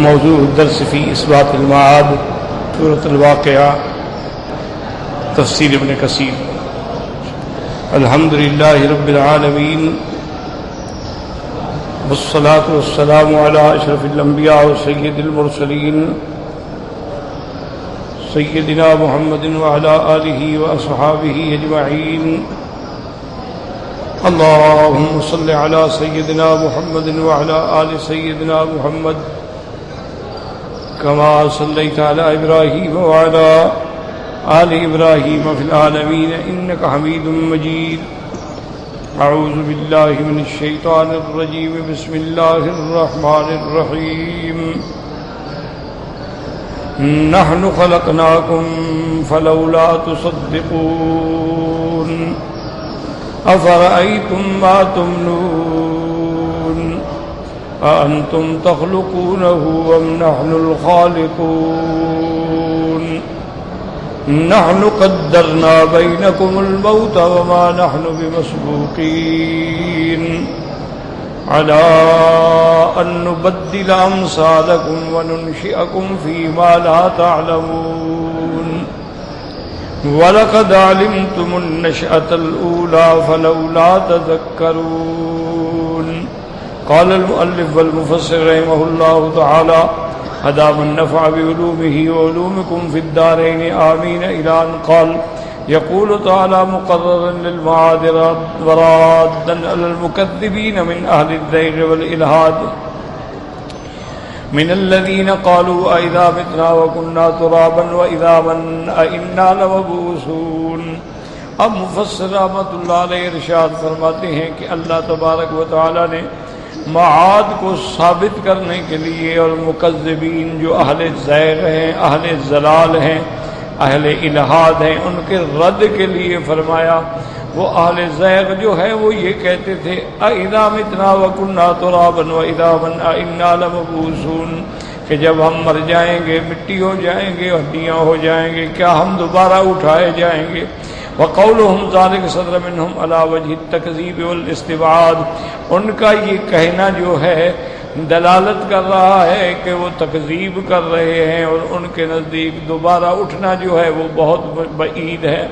موضوع الدرس في إثبات المعاد سورة الواقعة تفسير ابن كثير. الحمد لله رب العالمين والصلاة والسلام على أشرف الأنبياء وسيد المرسلين سيدنا محمد وعلى آله وأصحابه أجمعين. اللهم صل على سيدنا محمد وعلى آل سيدنا محمد كما صليت على إبراهيم وعلى آل إبراهيم في العالمين إنك حميد مجيد. أعوذ بالله من الشيطان الرجيم. بسم الله الرحمن الرحيم. نحن خلقناكم فلولا تصدقون أفرأيتم ما تمنون أأنتم تخلقونه أم نحن الخالقون نحن قدرنا بينكم الموت وما نحن بمسبوقين على أن نبدل أمثالكم وننشئكم فيما لا تعلمون ولقد علمتم النشأة الأولى فلولا تذكرون. قال المؤلف والمفسر رحمه الله تعالى أدام النفع بعلومه وعلومكم في الدارين آمين إلى أن قال يقول تعالى مقررا للمعاد ورادا على المكذبين من أهل الزيغ والإلحاد من الذين قالوا أئذا متنا وكنا ترابا وإذا من أئنا لمبعوثون. اب مفسر رحمۃ اللہ علیہ ارشاد فرماتے ہیں کہ اللہ تبارک و تعالی نے معاد کو ثابت کرنے کے لیے اور مکذبین جو اہل زیغ ہیں، اہل ضلال ہیں، اہل الحاد ہیں، ان کے رد کے لیے فرمایا. وہ اہل زیغ جو ہے وہ یہ کہتے تھے اَإِذَا مِتْنَا وَكُنَّا تُرَابًا وَإِذَا مَنْ أَإِنَّا لَمَبْعُوثُونَ کہ جب ہم مر جائیں گے، مٹی ہو جائیں گے، ہڈیاں ہو جائیں گے، کیا ہم دوبارہ اٹھائے جائیں گے. وَقَوْلُهُمْ ذَلِكَ صَدْرَ مِنْهُمْ عَلَى وَجْهِ التَّكْذِيبِ وَالِاسْتِبْعَادِ ان کا یہ کہنا جو ہے دلالت کر رہا ہے کہ وہ تکذیب کر رہے ہیں اور ان کے نزدیک دوبارہ اٹھنا جو ہے وہ بہت بعید ہے.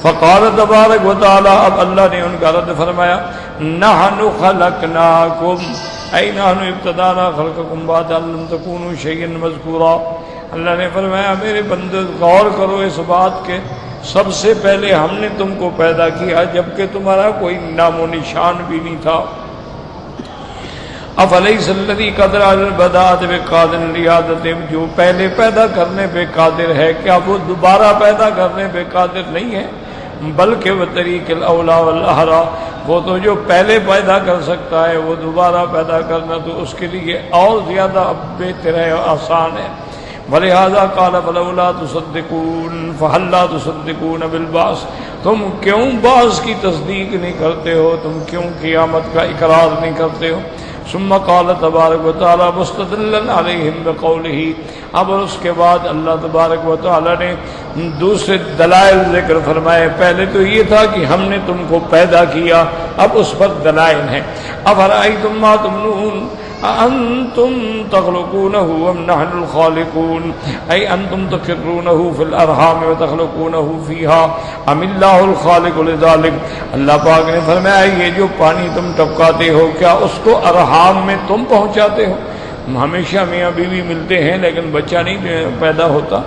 فقال تبارک و تعالی اب اللہ نے ان کا رد فرمایا نحن خلقناکم اے نحن ابتدانا خلقکم بعد ان لم تکونوا شیئا مذکورا. اللہ نے فرمایا میرے بندے غور کرو اس بات کے سب سے پہلے ہم نے تم کو پیدا کیا جبکہ تمہارا کوئی نام و نشان بھی نہیں تھا. افلیس الذی قدر علی البداۃ بقادر الاعادۃ جو پہلے پیدا کرنے پہ قادر ہے کیا وہ دوبارہ پیدا کرنے پہ قادر نہیں ہے. بلکہ وہ طریق الاولا والاحرا وہ تو جو پہلے پیدا کر سکتا ہے وہ دوبارہ پیدا کرنا تو اس کے لیے اور زیادہ بہتر ہے اور آسان ہے. وَلِهَذَا قَالَ فَلَوْلَا تُصَدِّقُونَ فَهَلْ لَا تُصَدِّقُونَ بِالْبَعْثِ تم کیوں بعث کی تصدیق نہیں کرتے ہو، تم کیوں قیامت کا اقرار نہیں کرتے ہو. ثم قال تبارک و تعالی مستدلا علیہم بقولہ اب اور اس کے بعد اللہ تبارک و تعالی نے دوسرے دلائل ذکر فرمائے. پہلے تو یہ تھا کہ ہم نے تم کو پیدا کیا، اب اس پر دلائل ہیں. افرأیتم ما تمنون أأنتم تخلقونه أم نحن الخالقون أي أنتم تقرونه في الأرحام وتخلقونه فيها أم الله الخالق لذلك. اللہ پاک نے فرمایا یہ جو پانی تم ٹپکاتے ہو کیا اس کو ارحام میں تم پہنچاتے ہو. ہمیشہ میاں بیوی ملتے ہیں لیکن بچہ نہیں پیدا ہوتا،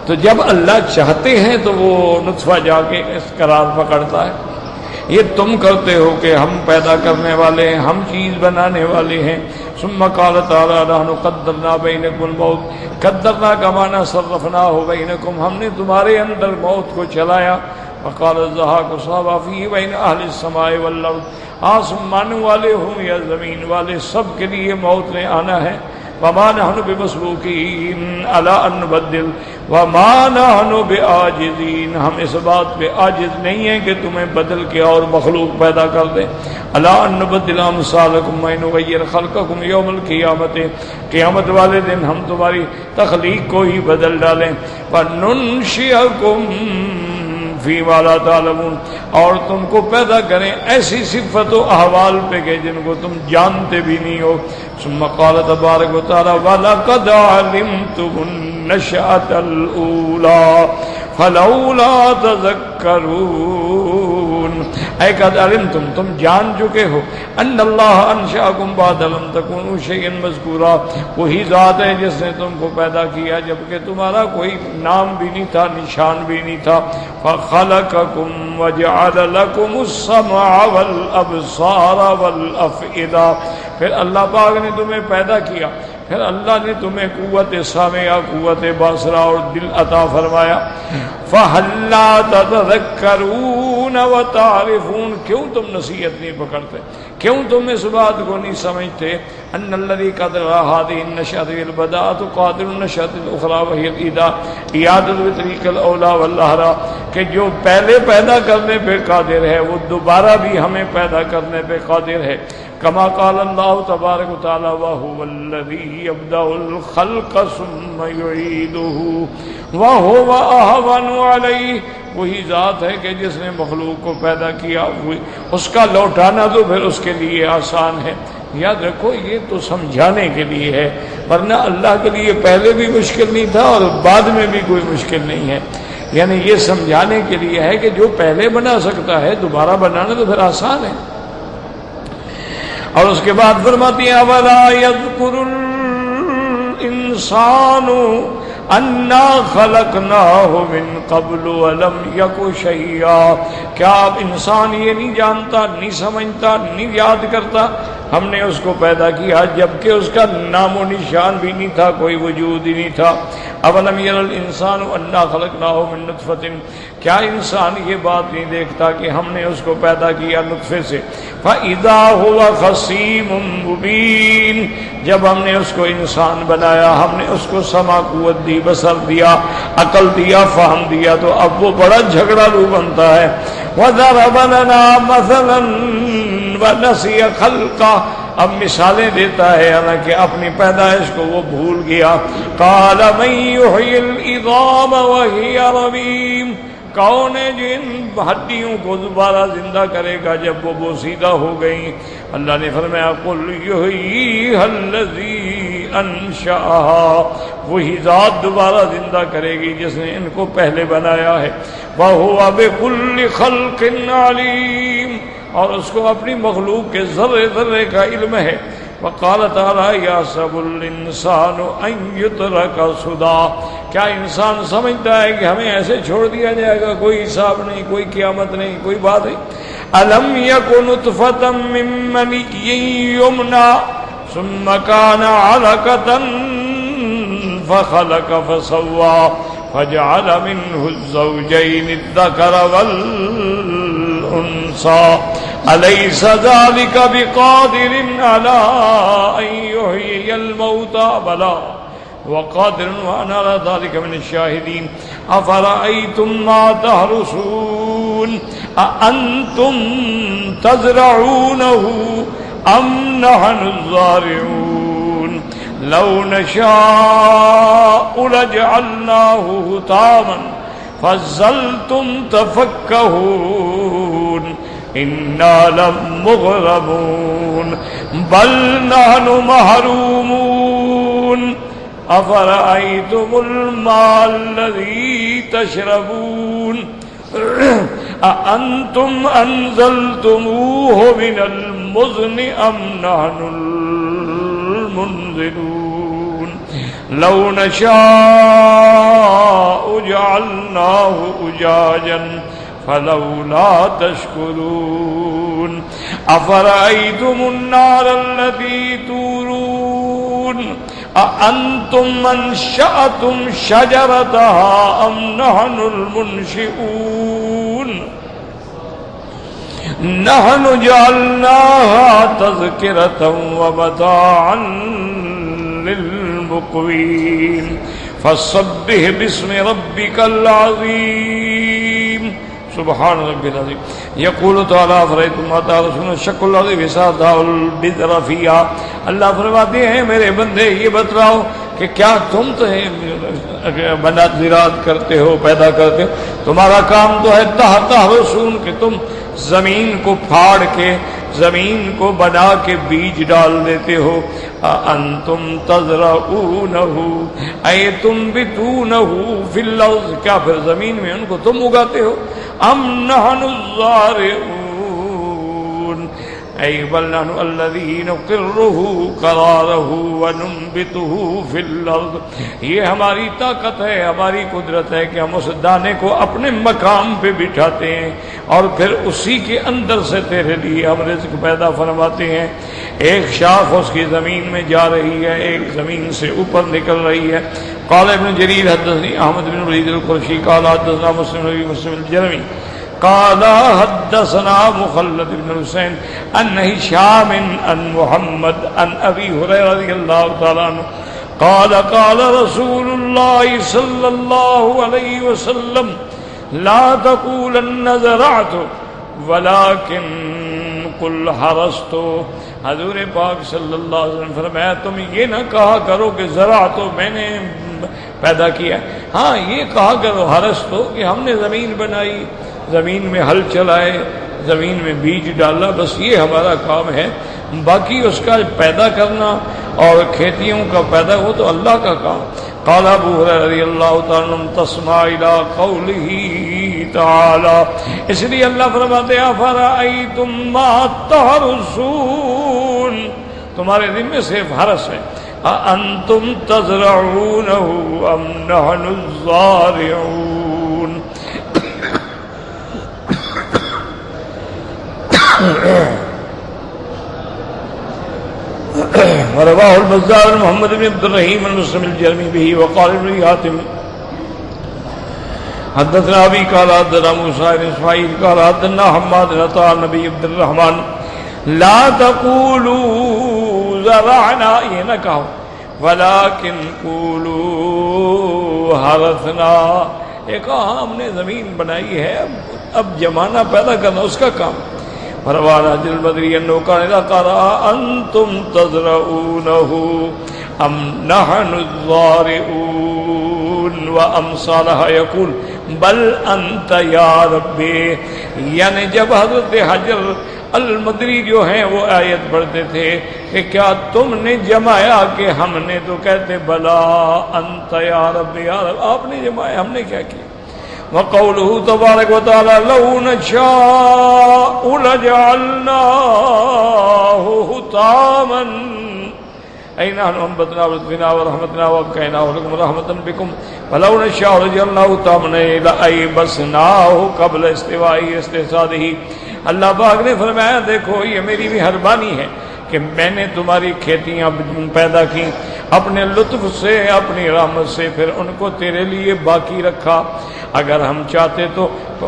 تو جب اللہ چاہتے ہیں تو وہ نطفہ جا کے اس قرار پکڑتا ہے. یہ تم کرتے ہو کہ ہم پیدا کرنے والے ہیں، ہم چیز بنانے والے ہیں. ثم قال تعالی نحن قدرنا بینکم الموت قدرنا کا معنی صرفناہ بینکم ہم نے تمہارے اندر موت کو چلایا. وقال الضحاک صحابہ فی بین اہل السماء والارض آسمان والے ہوں یا زمین والے سب کے لیے موت نے آنا ہے. وما نحن بمسبوقین علی ان نبدل وما نحن بعاجزین ہم اس بات پہ عاجز نہیں ہیں کہ تمہیں بدل کے اور مخلوق پیدا کر دیں. علی ان نبدل امثالکم ونغیر خلقکم یوم القیامت قیامت والے دن ہم تمہاری تخلیق کو ہی بدل ڈالیں. وننشئکم فیما لا تعلمون، اور تم کو پیدا کریں ایسی صفت و احوال پہ کہ جن کو تم جانتے بھی نہیں ہو۔ ثم قال تبارک و تعالی وَلَقَدْ عَلِمْتُمُ النَّشْأَةَ الْأُولَىٰ فَلَوْلَا تَذَكَّرُونَ۔ اے قد علمتم، تم جان چکے ہو، ان اللہ انشأکم بعد لم تکونوا شیئا مذکورا، وہی ذات ہے جس نے تم کو پیدا کیا جبکہ تمہارا کوئی نام بھی نہیں تھا، نشان بھی نہیں تھا۔ فخلقکم وجعل لکم السمع والابصار والافئدہ، پھر اللہ پاک نے تمہیں پیدا کیا، پھر اللہ نے تمہیں قوت سامعہ، قوت باصرہ اور دل عطا فرمایا۔ فَهَلْ لَا تَتَذَكَّرُونَ وَتَعْرِفُونَ، کیوں تم نصیحت نہیں پکڑتے، کیوں تم اس بات کو نہیں سمجھتے؟ ان الذي قدر هذه النشأة والبداءة قادر النشأة الأخرى وهي إعادة بطريق الأولى والأحرى، کہ جو پہلے پیدا کرنے پہ قادر ہے وہ دوبارہ بھی ہمیں پیدا کرنے پہ قادر ہے۔ کما قال اللہ تبارک و تعالی وَهُوَ الَّذِي يَبْدَأُ الْخَلْقَ ثُمَّ يُعِيدُهُ وَهُوَ أَهْوَنُ عَلَيْهِ، وہی ذات ہے کہ جس نے مخلوق کو پیدا کیا، اس کا لوٹانا تو پھر اس کے لیے آسان ہے۔ یاد رکھو یہ تو سمجھانے کے لیے ہے، ورنہ اللہ کے لیے پہلے بھی مشکل نہیں تھا اور بعد میں بھی کوئی مشکل نہیں ہے، یعنی یہ سمجھانے کے لیے ہے کہ جو پہلے بنا سکتا ہے دوبارہ بنانا تو پھر آسان ہے۔ اور اس کے بعد فرماتی ہیں وَلَا يَذْكُرُ الْإِنسَانُ اَنَّا خَلَقْنَاهُ مِن قَبْلُ وَلَمْ يَكُ شَيْئًا، کیا اب انسان یہ نہیں جانتا، نہیں سمجھتا، نہیں یاد کرتا ہم نے اس کو پیدا کیا جبکہ اس کا نام و نشان بھی نہیں تھا، کوئی وجود ہی نہیں تھا۔ اولم یر الانسان انا خلقناہ من نطفۃ، کیا انسان یہ بات نہیں دیکھتا کہ ہم نے اس کو پیدا کیا نطفے سے؟ فاذا هو خصیم مبین، جب ہم نے اس کو انسان بنایا، ہم نے اس کو سمع قوت دی، بصر دیا، عقل دیا، فہم دیا، تو اب وہ بڑا جھگڑالو بنتا ہے۔ وضرب لنا مثلا ونسی خلقہ، اب مثالیں دیتا ہے حالانکہ اپنی پیدائش کو وہ بھول گیا۔ قال من یحیی العظام وہی رمیم، کون ہے جو ان ہڈیوں کو دوبارہ زندہ کرے گا جب وہ بوسیدہ ہو گئیں؟ اللہ نے فرمایا قل یحییھا الذی انشأھا، وہی ذات دوبارہ زندہ کرے گی جس نے ان کو پہلے بنایا ہے۔ وہو بکل خلق علیم، اور اس کو اپنی مخلوق کے ذرے ذرے کا علم ہے۔ وقال تعالی یحسب الانسان ان یترک سدی، کیا انسان سمجھتا ہے کہ ہمیں ایسے چھوڑ دیا جائے گا، کوئی حساب نہیں، کوئی قیامت نہیں، کوئی بات نہیں؟ الم یک نطفۃ من منی یمنی ثم کان علقۃ فخلق فسوی فجعل منه الزوجین الذکر والانثى أليس ذلك بقادر على أن يحيي الموتى؟ بلى وقادر وأنا على ذلك من الشاهدين۔ أفرأيتم ما تحرثون أأنتم تزرعونه أم نحن الزارعون؟ لو نشاء لجعلناه حطاما فظلتم تفكهون إنا لمغرمون بل نحن محرومون أفرأيتم الماء الذي تشربون أأنتم أنزلتموه من المزن أم نحن المنزلون؟ لو نشاء جعلناه أجاجا فلولا تشكرون أفرأيتم النار التي تورون أأنتم أنشأتم شجرتها أم نحن المنشئون؟ نحن جعلناها تذكرة ومتاعا للمقوين فسبح باسم ربك العظيم سبحان ربی العظیم. یقول تعالیٰ افرأیتم ما تحرثون شق الارض بساطها والبذر فیہا. اللہ فرماتے ہیں میرے بندے یہ بتلاؤ کہ کیا تم تو بنا زراعت کرتے ہو، پیدا کرتے ہو، تمہارا کام تو ہے تحرثون کہ تم زمین کو پھاڑ کے، زمین کو بنا کے بیج ڈال دیتے ہو. انتم تزرعونہ اے تنبتونہ فی الارض، کیا پھر زمین میں ان کو تم اگاتے ہو؟ ام نحن الزارعون اے بل نحن الذین نقرہ قرارہ وننبتہ فی الارض. یہ ہماری طاقت ہے، ہماری قدرت ہے کہ ہم اس دانے کو اپنے مقام پہ بٹھاتے ہیں اور پھر اسی کے اندر سے تیرے لیے ہم رزق پیدا فرماتے ہیں. ایک شاخ اس کی زمین میں جا رہی ہے، ایک زمین سے اوپر نکل رہی ہے. قال ابن جریر حدثني احمد بن ولید القرشی قال حدثنا مسلم بن مسلم الجرمی قال حدثنا مخلد بن حسین عن هشام عن محمد عن ابی ہریرہ رضی اللہ تعالی عنہ قال قال رسول اللہ صلی اللہ علیہ وسلم لا تقولن زرعت ولكن قل حرست. حضور پاک صلی اللہ علیہ وسلم فرمایا تم یہ نہ کہا کرو کہ زرع تو میں نے پیدا کیا، ہاں یہ کہا کرو حرست تو کہ ہم نے زمین بنائی، زمین میں ہل چلائے، زمین میں بیج ڈالا، بس یہ ہمارا کام ہے. باقی اس کا پیدا کرنا اور کھیتیوں کا پیدا ہو تو اللہ کا کام. قال ابو ہریرہ رضی اللہ تعالی عنہ تسمع الى قوله تعالی، اس لیے اللہ فرماتے ہیں افرأیتم ما تحرثون، تمہارے ذمہ صرف حرث ہے. انتم تزرعونہ ام نحن الزارعون. ورواه البزار محمد بن عبد الرحیم المسلم الجرمی به وقال ابن حاتم حدثنا ابي قال حدثنا موسى بن اسماعيل قال حدثنا حماد بن عطاء النبي عبد الرحمن لا تقولوا زرعنا، یہ نہ کہو ولكن قولوا حرثنا، یہ کہا ہم نے زمین بنائی ہے، اب جمانا پیدا کرنا اس کا کام. فروانا جل بدری انہو کان اذا قرأ انتم تزرعونہ ام نحن الزارعون وامثالها یقول بل انت یا ربی. یعنی جب حضرت حجر المدری جو ہیں وہ آیت پڑھتے تھے کہ کیا تم نے جمایا کہ ہم نے، تو کہتے بلا انت یا ربی، یا رب آپ نے جمایا، ہم نے کیا کیا. وقوله تبارک وتعالی لو نشاء لجعلناه حطاما أي نحن أنبتنا برزقنا ورحمتنا وأبقيناه لكم رحمة بكم ولو نشاء لجعلناه حطاما لأيبسناه قبل استوائه استحصاده. اللہ پاک نے فرمایا دیکھو یہ میری مہربانی ہے کہ میں نے تمہاری کھیتیاں پیدا کی اپنے لطف سے، اپنی رحمت سے، پھر ان کو تیرے لیے باقی رکھا. اگر ہم چاہتے تو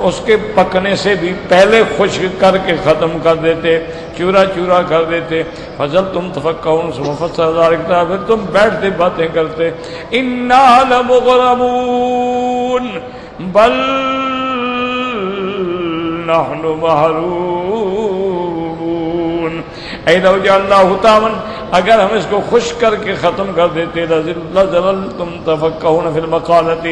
اس کے پکنے سے بھی پہلے خشک کر کے ختم کر دیتے، چورا چورا کر دیتے. فضل تم تفکرون ثم فسر ذلك، پھر تم بیٹھتے باتیں کرتے. انا لمغرمون بل نحن محرومون. اے لو جعلناه حطاما، اگر ہم اس کو خشک کر کے ختم کر دیتے لظللتم تفکرون فی المقالۃ،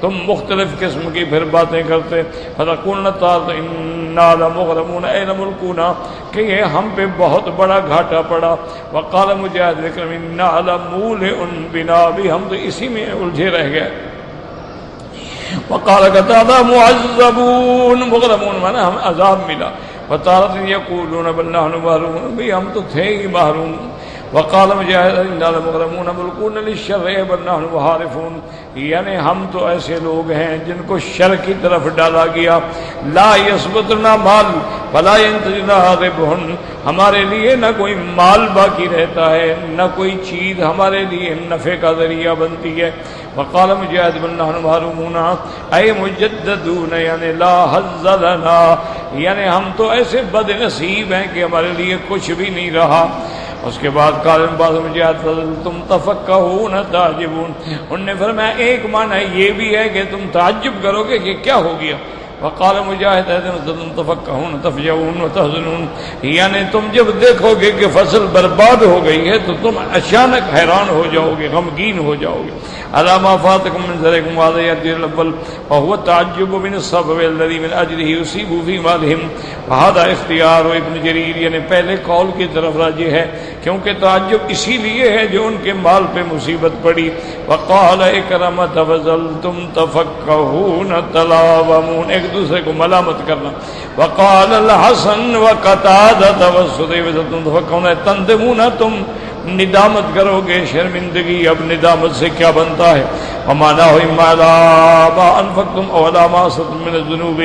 تم مختلف قسم کی پھر باتیں کرتے. فتقولن تعالی انا لمغرمون اے لملکونا، کہ یہ ہم پہ بہت بڑا گھاٹا پڑا. وقال مجاہد ذکر انا لمولئ بنا، بھی ہم تو اسی میں الجھے رہ گئے. وقال قتادہ معذبون، مغرمون مانا ہم عذاب ملا. وتارة يقولون بل نحن محرومون، بھی ہم تو تھے ہی محروم. وقال مجاہد انا لمغرمون ملکون للشر بل نحن محارفون، یعنی ہم تو ایسے لوگ ہیں جن کو شر کی طرف ڈالا گیا. لا یثبتنا مال ولا ينتجنا ربح، ہمارے لیے نہ کوئی مال باقی رہتا ہے، نہ کوئی چیز ہمارے لیے نفع کا ذریعہ بنتی ہے. وقال مجاہد بل نحن محرومون اے مجددون، یعنی لا حظ لنا، یعنی ہم تو ایسے بد نصیب ہیں کہ ہمارے لیے کچھ بھی نہیں رہا. اس کے بعد قال بعض مجاہد تم تفکہون تعجبون، انہوں نے فرمایا ایک معنی یہ بھی ہے کہ تم تعجب کرو گے کہ کیا ہو گیا. وقال مجاہد تفقہون تفجعون وتحزنون، یعنی تم جب دیکھو گے کہ فصل برباد ہو گئی ہے تو تم اچانک حیران ہو جاؤ گے، غمگین ہو جاؤ گے. علی ما فاتکم من ذرکم وهذا یأتی الاول وهو تعجب من الصبر الذي من اجله يصيب في مالهم وهذا اختیار ابن جریر، یعنی پہلے قول کی طرف راجع ہے کیونکہ تعجب اسی لیے ہے جو ان کے مال پہ مصیبت پڑی. وقال اکرمہ تفضلتم تفقہون تلاومون، ایک دوسرے کو ملامت کرنا. وقال الحسن وقتادہ وسطیبۃ تفقہون تندمون، تم ندامت کرو گے، شرمندگی. اب ندامت سے کیا بنتا ہے؟ ومانا ہو ما انفقتم او لا ما اصبتم من الذنوب،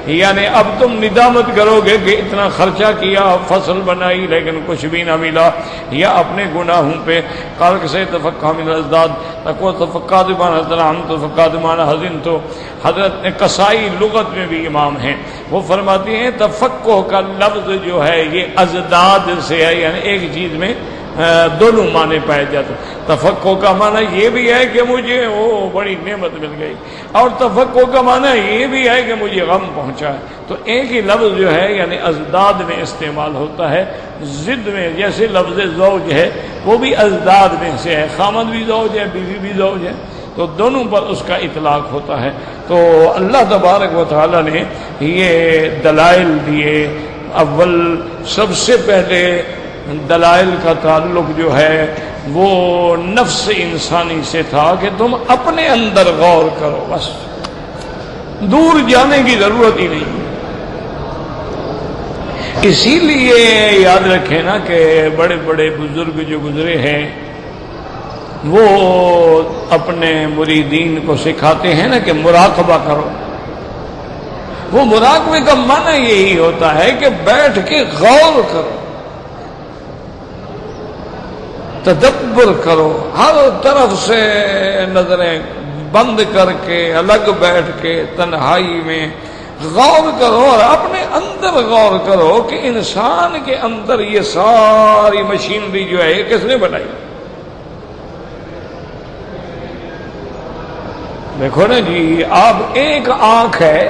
یعنی اب تم ندامت کرو گے کہ اتنا خرچہ کیا، فصل بنائی لیکن کچھ بھی نہ ملا، یا اپنے گناہوں پہ. قال سے تفقہ من الازداد تقوى تفقہ بمعنى تنعم تفقہ بمعنى حزن. تو حضرت قصائی لغت میں بھی امام ہیں، وہ فرماتے ہیں تفقہ کا لفظ جو ہے یہ ازداد سے ہے، یعنی ایک چیز میں دونوں معنی پائے جاتے. تفقہ کا معنی یہ بھی ہے کہ مجھے وہ بڑی نعمت مل گئی، اور تفقہ کا معنی یہ بھی ہے کہ مجھے غم پہنچا ہے. تو ایک ہی لفظ جو ہے یعنی ازداد میں استعمال ہوتا ہے. ضد میں جیسے لفظ زوج ہے وہ بھی ازداد میں سے ہے، خامد بھی زوج ہے، بیوی بھی زوج ہے، تو دونوں پر اس کا اطلاق ہوتا ہے. تو اللہ تبارک و تعالی نے یہ دلائل دیے. اول سب سے پہلے دلائل کا تعلق جو ہے وہ نفس انسانی سے تھا کہ تم اپنے اندر غور کرو، بس دور جانے کی ضرورت ہی نہیں. اسی لیے یاد رکھیں نا کہ بڑے بڑے بزرگ جو گزرے ہیں وہ اپنے مریدین کو سکھاتے ہیں نا کہ مراقبہ کرو. وہ مراقبے کا معنی یہی ہوتا ہے کہ بیٹھ کے غور کرو، تدبر کرو، ہر طرف سے نظریں بند کر کے الگ بیٹھ کے تنہائی میں غور کرو، اور اپنے اندر غور کرو کہ انسان کے اندر یہ ساری مشینری جو ہے یہ کس نے بنائی. دیکھو نا جی، آپ ایک آنکھ ہے،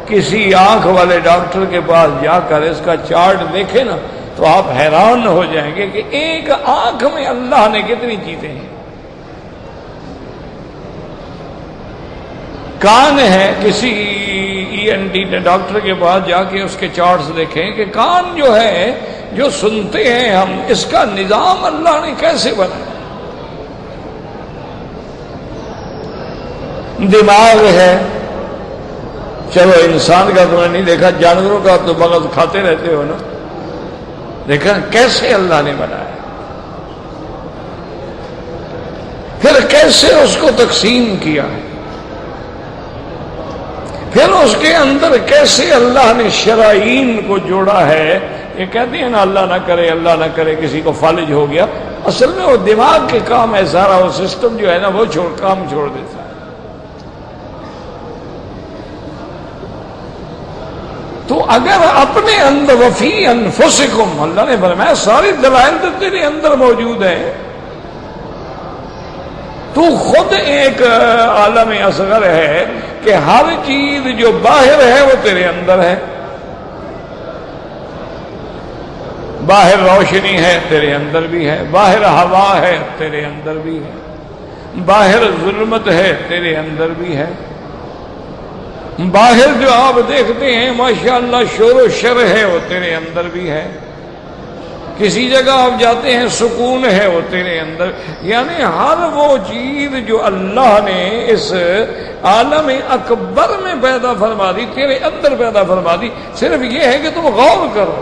کسی آنکھ والے ڈاکٹر کے پاس جا کر اس کا چارٹ دیکھیں نا تو آپ حیران ہو جائیں گے کہ ایک آنکھ میں اللہ نے کتنی چیزیں ہیں. کان ہے، کسی ENT ڈاکٹر کے پاس جا کے اس کے چارٹس دیکھیں کہ کان جو ہے جو سنتے ہیں ہم، اس کا نظام اللہ نے کیسے بنایا. دماغ ہے، چلو انسان کا تو نہیں دیکھا، جانوروں کا تو مغز کھاتے رہتے ہو نا، دیکھا کیسے اللہ نے بنایا، پھر کیسے اس کو تقسیم کیا، پھر اس کے اندر کیسے اللہ نے شرائین کو جوڑا ہے. یہ کہتے ہیں نا اللہ نہ کرے اللہ نہ کرے کسی کو فالج ہو گیا، اصل میں وہ دماغ کے کام ہے، سارا وہ سسٹم جو ہے نا وہ کام چھوڑ دیتا ہے. تو اگر اپنے اندر وفی انفسکم، اللہ نے فرمایا ساری دلائل تو تیرے اندر موجود ہیں، تو خود ایک عالم اصغر ہے کہ ہر چیز جو باہر ہے وہ تیرے اندر ہے. باہر روشنی ہے تیرے اندر بھی ہے، باہر ہوا ہے تیرے اندر بھی ہے، باہر ظلمت ہے تیرے اندر بھی ہے، باہر جو آپ دیکھتے ہیں ماشاءاللہ شور و شر ہے وہ تیرے اندر بھی ہے، کسی جگہ آپ جاتے ہیں سکون ہے وہ تیرے اندر. یعنی ہر وہ چیز جو اللہ نے اس عالم اکبر میں پیدا فرما دی تیرے اندر پیدا فرما دی، صرف یہ ہے کہ تم غور کرو.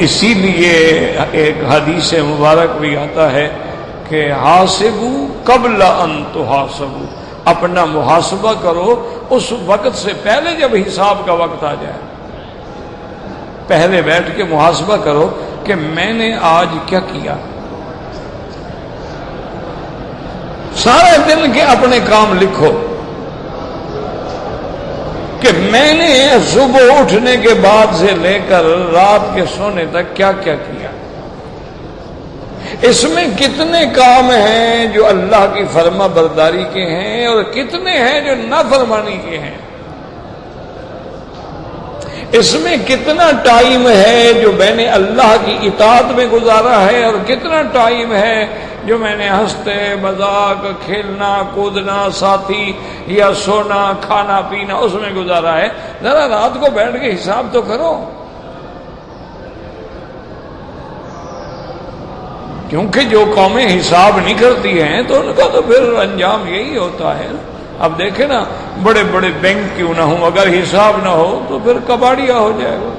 اسی لیے ایک حدیث مبارک بھی آتا ہے کہ حاسبو قبل ان تحاسبو، اپنا محاسبہ کرو اس وقت سے پہلے جب حساب کا وقت آ جائے. پہلے بیٹھ کے محاسبہ کرو کہ میں نے آج کیا کیا. سارے دن کے اپنے کام لکھو کہ میں نے صبح اٹھنے کے بعد سے لے کر رات کے سونے تک کیا کیا کیا. اس میں کتنے کام ہیں جو اللہ کی فرما برداری کے ہیں اور کتنے ہیں جو نافرمانی کے ہیں. اس میں کتنا ٹائم ہے جو میں نے اللہ کی اطاعت میں گزارا ہے اور کتنا ٹائم ہے جو میں نے ہنستے مذاق کھیلنا کودنا ساتھی یا سونا کھانا پینا اس میں گزارا ہے. ذرا رات کو بیٹھ کے حساب تو کرو. کیونکہ جو قومیں حساب نہیں کرتی ہیں تو ان کا تو پھر انجام یہی ہوتا ہے. اب دیکھیں نا بڑے بڑے بینک کیوں نہ ہوں اگر حساب نہ ہو تو پھر کباڑیا ہو جائے گا.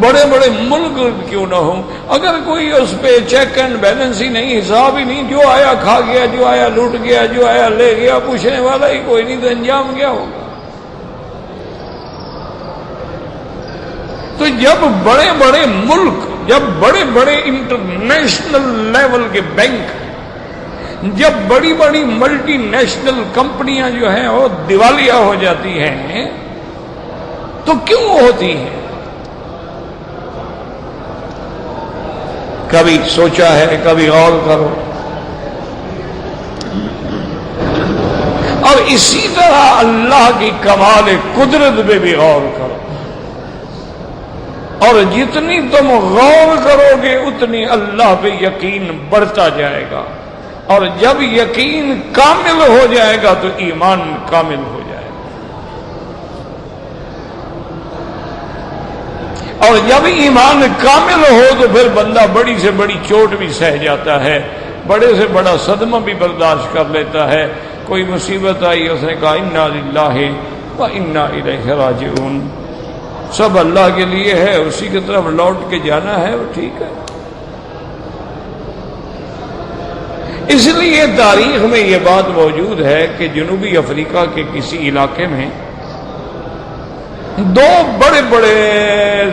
بڑے بڑے ملک کیوں نہ ہوں اگر کوئی اس پہ چیک اینڈ بیلنس ہی نہیں حساب ہی نہیں جو آیا کھا گیا جو آیا لوٹ گیا جو آیا لے گیا پوچھنے والا ہی کوئی نہیں تو انجام کیا ہوگا. تو جب بڑے بڑے ملک جب بڑے بڑے انٹرنیشنل لیول کے بینک جب بڑی بڑی ملٹی نیشنل کمپنیاں جو ہیں وہ دیوالیہ ہو جاتی ہیں تو کیوں ہوتی ہیں؟ کبھی سوچا ہے کبھی غور کرو. اور اسی طرح اللہ کی کمال قدرت پہ بھی غور کرو. اور جتنی تم غور کرو گے اتنی اللہ پہ یقین بڑھتا جائے گا. اور جب یقین کامل ہو جائے گا تو ایمان کامل ہو جائے گا. اور جب ایمان کامل ہو تو پھر بندہ بڑی سے بڑی چوٹ بھی سہ جاتا ہے بڑے سے بڑا صدمہ بھی برداشت کر لیتا ہے. کوئی مصیبت آئی اس نے کہا انا للہ و انا الیہ راجعون. سب اللہ کے لیے ہے اسی کی طرف لوٹ کے جانا ہے وہ ٹھیک ہے. اس لیے تاریخ میں یہ بات موجود ہے کہ جنوبی افریقہ کے کسی علاقے میں دو بڑے بڑے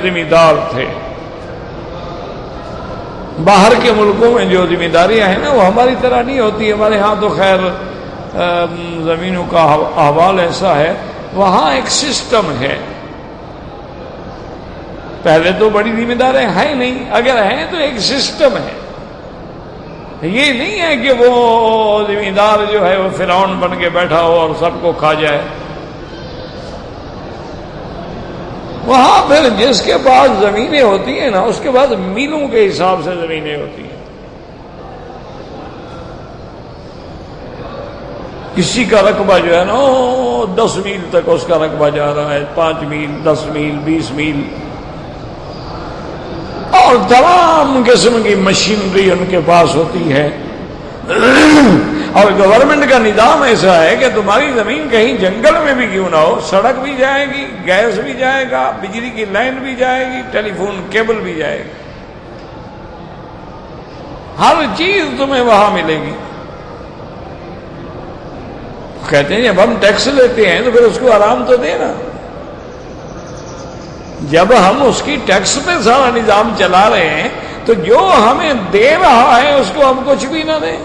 ذمہ دار تھے. باہر کے ملکوں میں جو ذمہ داریاں ہیں نا وہ ہماری طرح نہیں ہوتی. ہمارے ہاں تو خیر زمینوں کا احوال ایسا ہے وہاں ایک سسٹم ہے. پہلے تو بڑی ذمہ داریاں ہیں نہیں اگر ہیں تو ایک سسٹم ہے. یہ نہیں ہے کہ وہ ذمہ دار جو ہے وہ فرعون بن کے بیٹھا ہو اور سب کو کھا جائے. وہاں پھر جس کے پاس زمینیں ہوتی ہیں نا اس کے بعد میلوں کے حساب سے زمینیں ہوتی ہیں. کسی کا رقبہ جو ہے نا 10 میل تک اس کا رقبہ جا رہا ہے 5 میل 10 میل 20 میل اور تمام قسم کی مشینری ان کے پاس ہوتی ہے. اور گورنمنٹ کا نظام ایسا ہے کہ تمہاری زمین کہیں جنگل میں بھی کیوں نہ ہو سڑک بھی جائے گی گیس بھی جائے گا بجلی کی لائن بھی جائے گی ٹیلی فون کیبل بھی جائے گی ہر چیز تمہیں وہاں ملے گی. کہتے ہیں جب ہم ٹیکس لیتے ہیں تو پھر اس کو آرام تو دے نا. جب ہم اس کی ٹیکس پہ سارا نظام چلا رہے ہیں تو جو ہمیں دے رہا ہے اس کو ہم کچھ بھی نہ دیں.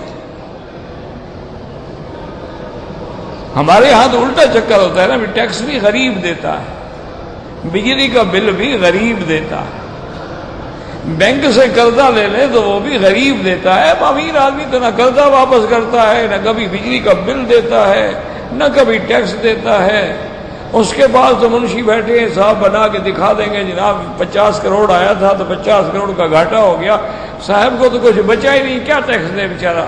ہمارے ہاں تو الٹا چکر ہوتا ہے نا ٹیکس بھی غریب دیتا ہے بجلی کا بل بھی غریب دیتا ہے بینک سے قرضہ لے لے تو وہ بھی غریب دیتا ہے. امیر آدمی تو نہ قرضہ واپس کرتا ہے نہ کبھی بجلی کا بل دیتا ہے نہ کبھی ٹیکس دیتا ہے. اس کے بعد تو منشی بیٹھے ہیں صاحب بنا کے دکھا دیں گے جناب 50 کروڑ آیا تھا تو 50 کروڑ کا گھاٹا ہو گیا. صاحب کو تو کچھ بچا ہی نہیں کیا ٹیکس دے بیچارہ.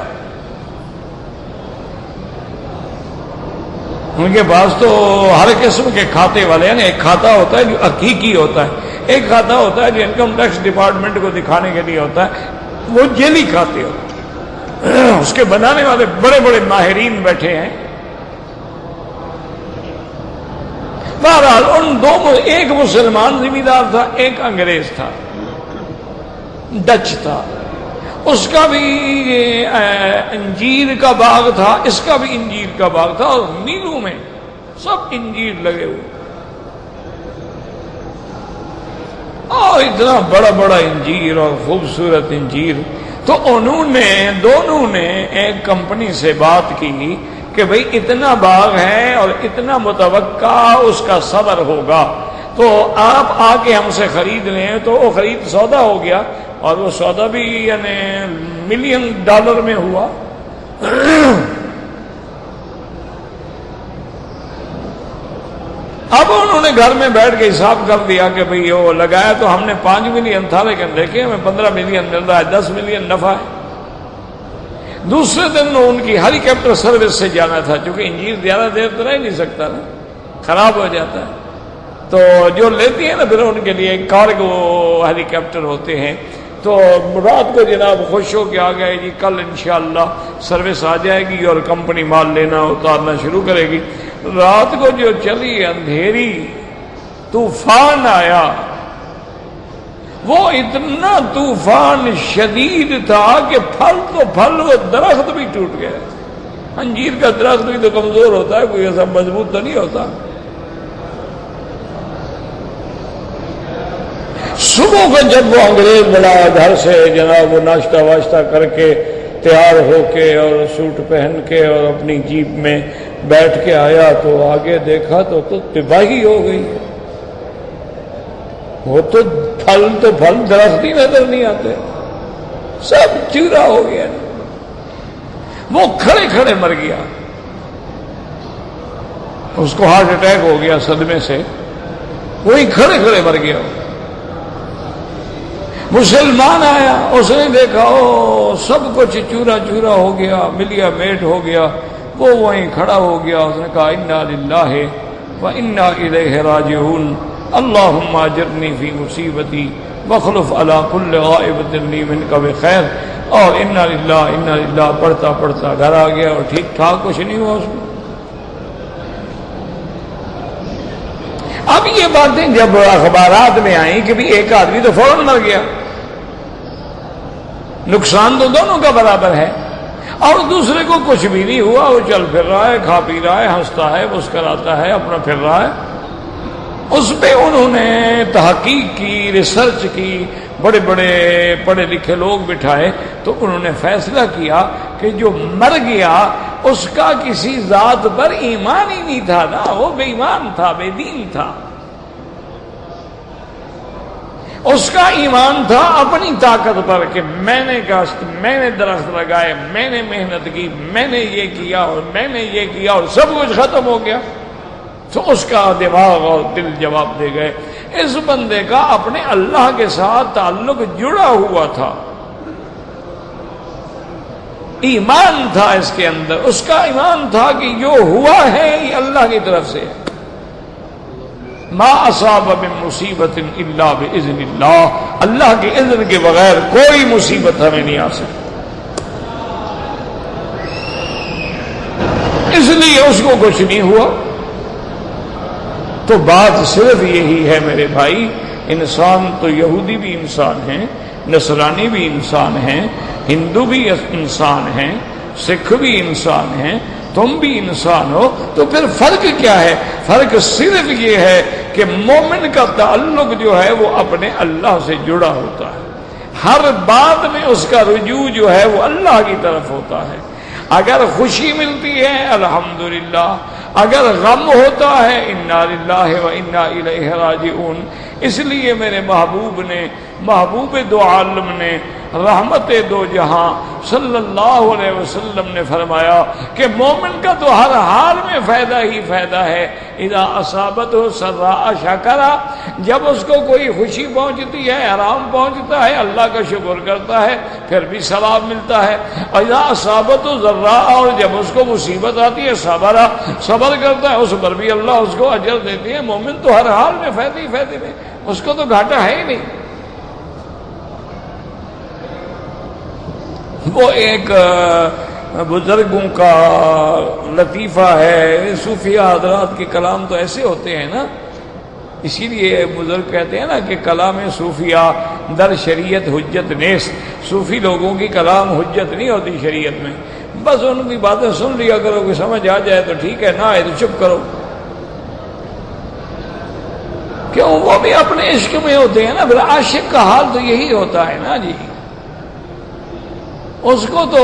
ان کے پاس تو ہر قسم کے کھاتے والے ہیں. ایک کھاتا ہوتا ہے جو حقیقی ہوتا ہے ایک کھاتا ہوتا ہے جو انکم ٹیکس ڈپارٹمنٹ کو دکھانے کے لیے ہوتا ہے وہ جیلی کھاتے ہوتے ہیں. اس کے بنانے والے بڑے بڑے ماہرین بیٹھے ہیں. بہرحال ان دو ایک مسلمان ذمہ دار تھا ایک انگریز تھا ڈچ تھا. اس کا بھی انجیر کا باغ تھا اس کا بھی انجیر کا باغ تھا اور میلوں میں سب انجیر لگے ہوئے اور اتنا بڑا بڑا انجیر اور خوبصورت انجیر. تو دونوں نے ایک کمپنی سے بات کی کہ بھئی اتنا باغ ہے اور اتنا متوقع اس کا صبر ہوگا تو آپ آ کے ہم سے خرید لیں. تو وہ خرید سودا ہو گیا. اور وہ سودا بھی یعنی $1,000,000 میں ہوا. اب انہوں نے گھر میں بیٹھ کے حساب کر دیا کہ بھئی وہ لگایا تو ہم نے 5 ملین تھا، لیکن دیکھیں ہمیں 15 ملین مل رہا ہے، 10 ملین نفع ہے. دوسرے دن ان کی ہیلی کاپٹر سروس سے جانا تھا، چونکہ انجین زیادہ دیر تو رہ نہیں سکتا نا، خراب ہو جاتا ہے. تو جو لیتی ہیں نا پھر ان کے لیے کارگو ہیلی کاپٹر ہوتے ہیں. تو رات کو جناب خوش ہو کے آ گئے جی کل انشاءاللہ سروس آ جائے گی اور کمپنی مال لینا اتارنا شروع کرے گی. رات کو جو چلی اندھیری طوفان آیا، وہ اتنا طوفان شدید تھا کہ پھل تو پھل، وہ درخت بھی ٹوٹ گیا. انجیر کا درخت بھی تو کمزور ہوتا ہے، کوئی ایسا مضبوط تو نہیں ہوتا. صبح کو جب وہ انگریز بڑا گھر سے جناب وہ ناشتہ واشتہ کر کے تیار ہو کے اور سوٹ پہن کے اور اپنی جیپ میں بیٹھ کے آیا تو آگے دیکھا تو تباہی ہو گئی. وہ تو پھل درخت ہی نظر نہیں آتے، سب چورا ہو گیا. وہ کھڑے کھڑے مر گیا، اس کو ہارٹ اٹیک ہو گیا صدمے سے، وہی کھڑے کھڑے مر گیا. مسلمان آیا، اس نے دیکھا سب کچھ چورا چورا ہو گیا، ملیا میٹ ہو گیا. وہ وہیں کھڑا ہو گیا، اس نے کہا انا للہ وانا الیہ راجعون اللہم اجرنی فی مصیبتی واخلف علی کل غائبۃ لی منک بخیر. اور انا للہ پڑھتا پڑھتا گھر آ گیا اور ٹھیک ٹھاک کچھ نہیں ہوا اس کو. اب یہ باتیں جب اخبارات میں آئیں کہ بھی ایک آدمی تو فوراً مر گیا، نقصان تو دونوں کا برابر ہے، اور دوسرے کو کچھ بھی نہیں ہوا، وہ چل پھر رہا ہے، کھا پی رہا ہے، ہنستا ہے، مسکراتا ہے، اپنا پھر رہا ہے. اس پہ انہوں نے تحقیق کی، ریسرچ کی، بڑے بڑے پڑھے لکھے لوگ بٹھائے، تو انہوں نے فیصلہ کیا کہ جو مر گیا اس کا کسی ذات پر ایمان ہی نہیں تھا نا، وہ بے ایمان تھا، بے دین تھا. اس کا ایمان تھا اپنی طاقت پر کہ میں نے کاشت، میں نے درخت لگائے، میں نے محنت کی، میں نے یہ کیا اور میں نے یہ کیا، اور سب کچھ ختم ہو گیا. تو اس کا دماغ اور دل جواب دے گئے. اس بندے کا اپنے اللہ کے ساتھ تعلق جڑا ہوا تھا، ایمان تھا اس کے اندر. اس کا ایمان تھا کہ جو ہوا ہے یہ اللہ کی طرف سے ہے. ما اصاب من مصیبت الا باذن اللہ، اللہ کے اذن کے بغیر کوئی مصیبت ہمیں نہیں آ سکتی. اس لیے اس کو کچھ نہیں ہوا. تو بات صرف یہی ہے میرے بھائی، انسان تو یہودی بھی انسان ہیں، نصرانی بھی انسان ہیں، ہندو بھی انسان ہیں، سکھ بھی انسان ہیں، تم بھی انسان ہو. تو پھر فرق کیا ہے؟ فرق صرف یہ ہے کہ مومن کا تعلق جو ہے وہ اپنے اللہ سے جڑا ہوتا ہے، ہر بات میں اس کا رجوع جو ہے وہ اللہ کی طرف ہوتا ہے. اگر خوشی ملتی ہے الحمدللہ، اگر غم ہوتا ہے انا للہ و انا الیہ راجعون. اس لیے میرے محبوب نے، محبوب دو عالم نے، رحمت دو جہاں صلی اللہ علیہ وسلم نے فرمایا کہ مومن کا تو ہر حال میں فائدہ ہی فائدہ ہے. اذا اصابتہ سراء شکر، جب اس کو کوئی خوشی پہنچتی ہے، آرام پہنچتا ہے، اللہ کا شکر کرتا ہے، پھر بھی ثواب ملتا ہے. اذا اصابتہ ضراء، اور جب اس کو مصیبت آتی ہے صبر کرتا ہے، اس پر بھی اللہ اس کو اجر دیتے ہیں. مومن تو ہر حال میں فائدے ہی فائدے میں، اس کو تو گھاٹا ہے ہی نہیں. وہ ایک بزرگوں کا لطیفہ ہے، صوفیہ حضرات کے کلام تو ایسے ہوتے ہیں نا، اسی لیے بزرگ کہتے ہیں نا کہ کلام صوفیہ در شریعت حجت نیست. صوفی لوگوں کی کلام حجت نہیں ہوتی شریعت میں، بس ان کی باتیں سن لیا کرو، کہ سمجھ آ جائے تو ٹھیک ہے، نہ آئے تو چپ کرو. کیوں؟ وہ بھی اپنے عشق میں ہوتے ہیں نا. پھر عاشق کا حال تو یہی ہوتا ہے نا جی. اس کو تو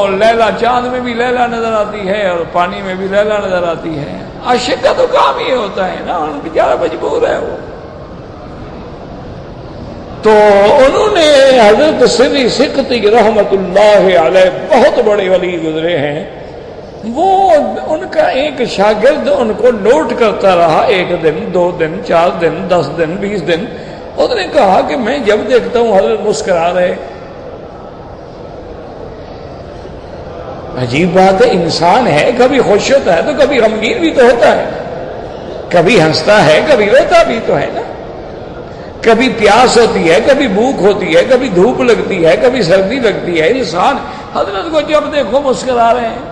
لیلا چاند میں بھی لیلا نظر آتی ہے اور پانی میں بھی لیلا نظر آتی ہے. عاشق کا تو کام یہ ہوتا ہے نا، بیچارہ مجبور ہے وہ. تو انہوں نے حضرت سری سکتی رحمت اللہ علیہ بہت بڑے ولی گزرے ہیں، وہ ان کا ایک شاگرد ان کو نوٹ کرتا رہا، 1 دن 2 دن 4 دن 10 دن 20 دن. اس نے کہا کہ میں جب دیکھتا ہوں حضرت مسکرا رہے. عجیب بات ہے، انسان ہے، کبھی خوش ہوتا ہے تو کبھی غمگین بھی تو ہوتا ہے، کبھی ہنستا ہے کبھی روتا بھی تو ہے نا، کبھی پیاس ہوتی ہے کبھی بھوک ہوتی ہے، کبھی دھوپ لگتی ہے کبھی سردی لگتی ہے. انسان حضرت کو جب دیکھو مسکرا رہے ہیں.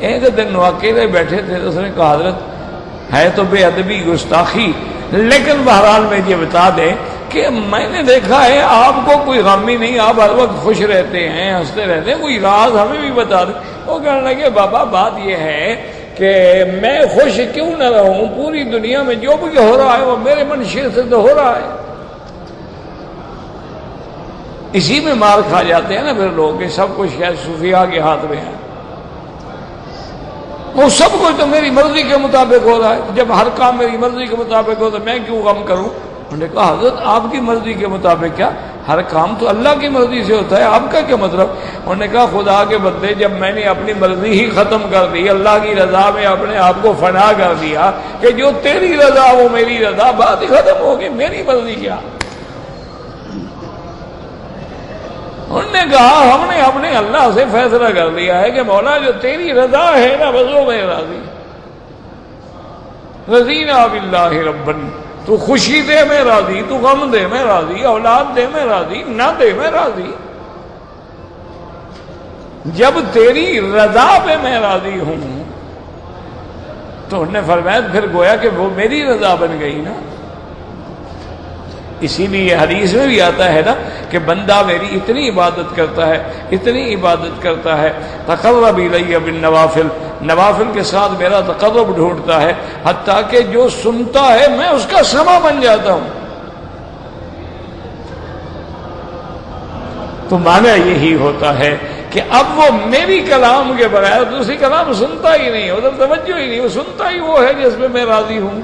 ایک دن وہ اکیلے بیٹھے تھے تو اس نے کہا حضرت ہے تو بے ادبی گستاخی، لیکن بہرحال میں یہ بتا دیں کہ میں نے دیکھا ہے آپ کو کوئی غم ہی نہیں، آپ ہر وقت خوش رہتے ہیں، ہنستے رہتے ہیں، کوئی راز ہمیں بھی بتا دیں. وہ کہنے لگے بابا بات یہ ہے کہ میں خوش کیوں نہ رہوں، پوری دنیا میں جو بھی ہو رہا ہے وہ میرے منشے سے تو ہو رہا ہے. اسی میں مار کھا جاتے ہیں نا پھر لوگ کہ سب کچھ شاید صوفیاء کے ہاتھ میں ہے، وہ سب کچھ تو میری مرضی کے مطابق ہو رہا ہے. جب ہر کام میری مرضی کے مطابق ہو تو میں کیوں غم کروں؟ انہوں نے کہا حضرت آپ کی مرضی کے مطابق کیا، ہر کام تو اللہ کی مرضی سے ہوتا ہے، آپ کا کیا مطلب؟ انہوں نے کہا خدا کے بندے جب میں نے اپنی مرضی ہی ختم کر دی، اللہ کی رضا میں اپنے آپ کو فنا کر دیا کہ جو تیری رضا وہ میری رضا، بات ہی ختم ہو گئی، میری مرضی کیا. انہوں نے کہا ہم نے اپنے اللہ سے فیصلہ کر لیا ہے کہ مولا جو تیری رضا ہے نا بس وہ میں راضی. رضینا باللہ ربن، تو خوشی دے میں راضی، تو غم دے میں راضی، اولاد دے میں راضی، نہ دے میں راضی. جب تیری رضا پہ میں راضی ہوں تو انہوں نے فرمایا پھر گویا کہ وہ میری رضا بن گئی نا. اسی لیے حدیث میں بھی آتا ہے نا کہ بندہ میری اتنی عبادت کرتا ہے، اتنی عبادت کرتا ہے، تقرب الی بالنوافل، نوافل کے ساتھ میرا تقرب ڈھونڈتا ہے، حتیٰ کہ جو سنتا ہے میں اس کا سما بن جاتا ہوں. تو معنی یہی ہوتا ہے کہ اب وہ میری کلام کے بغیر دوسری کلام سنتا ہی نہیں، ادھر توجہ ہی نہیں، وہ سنتا ہی وہ ہے جس میں میں راضی ہوں.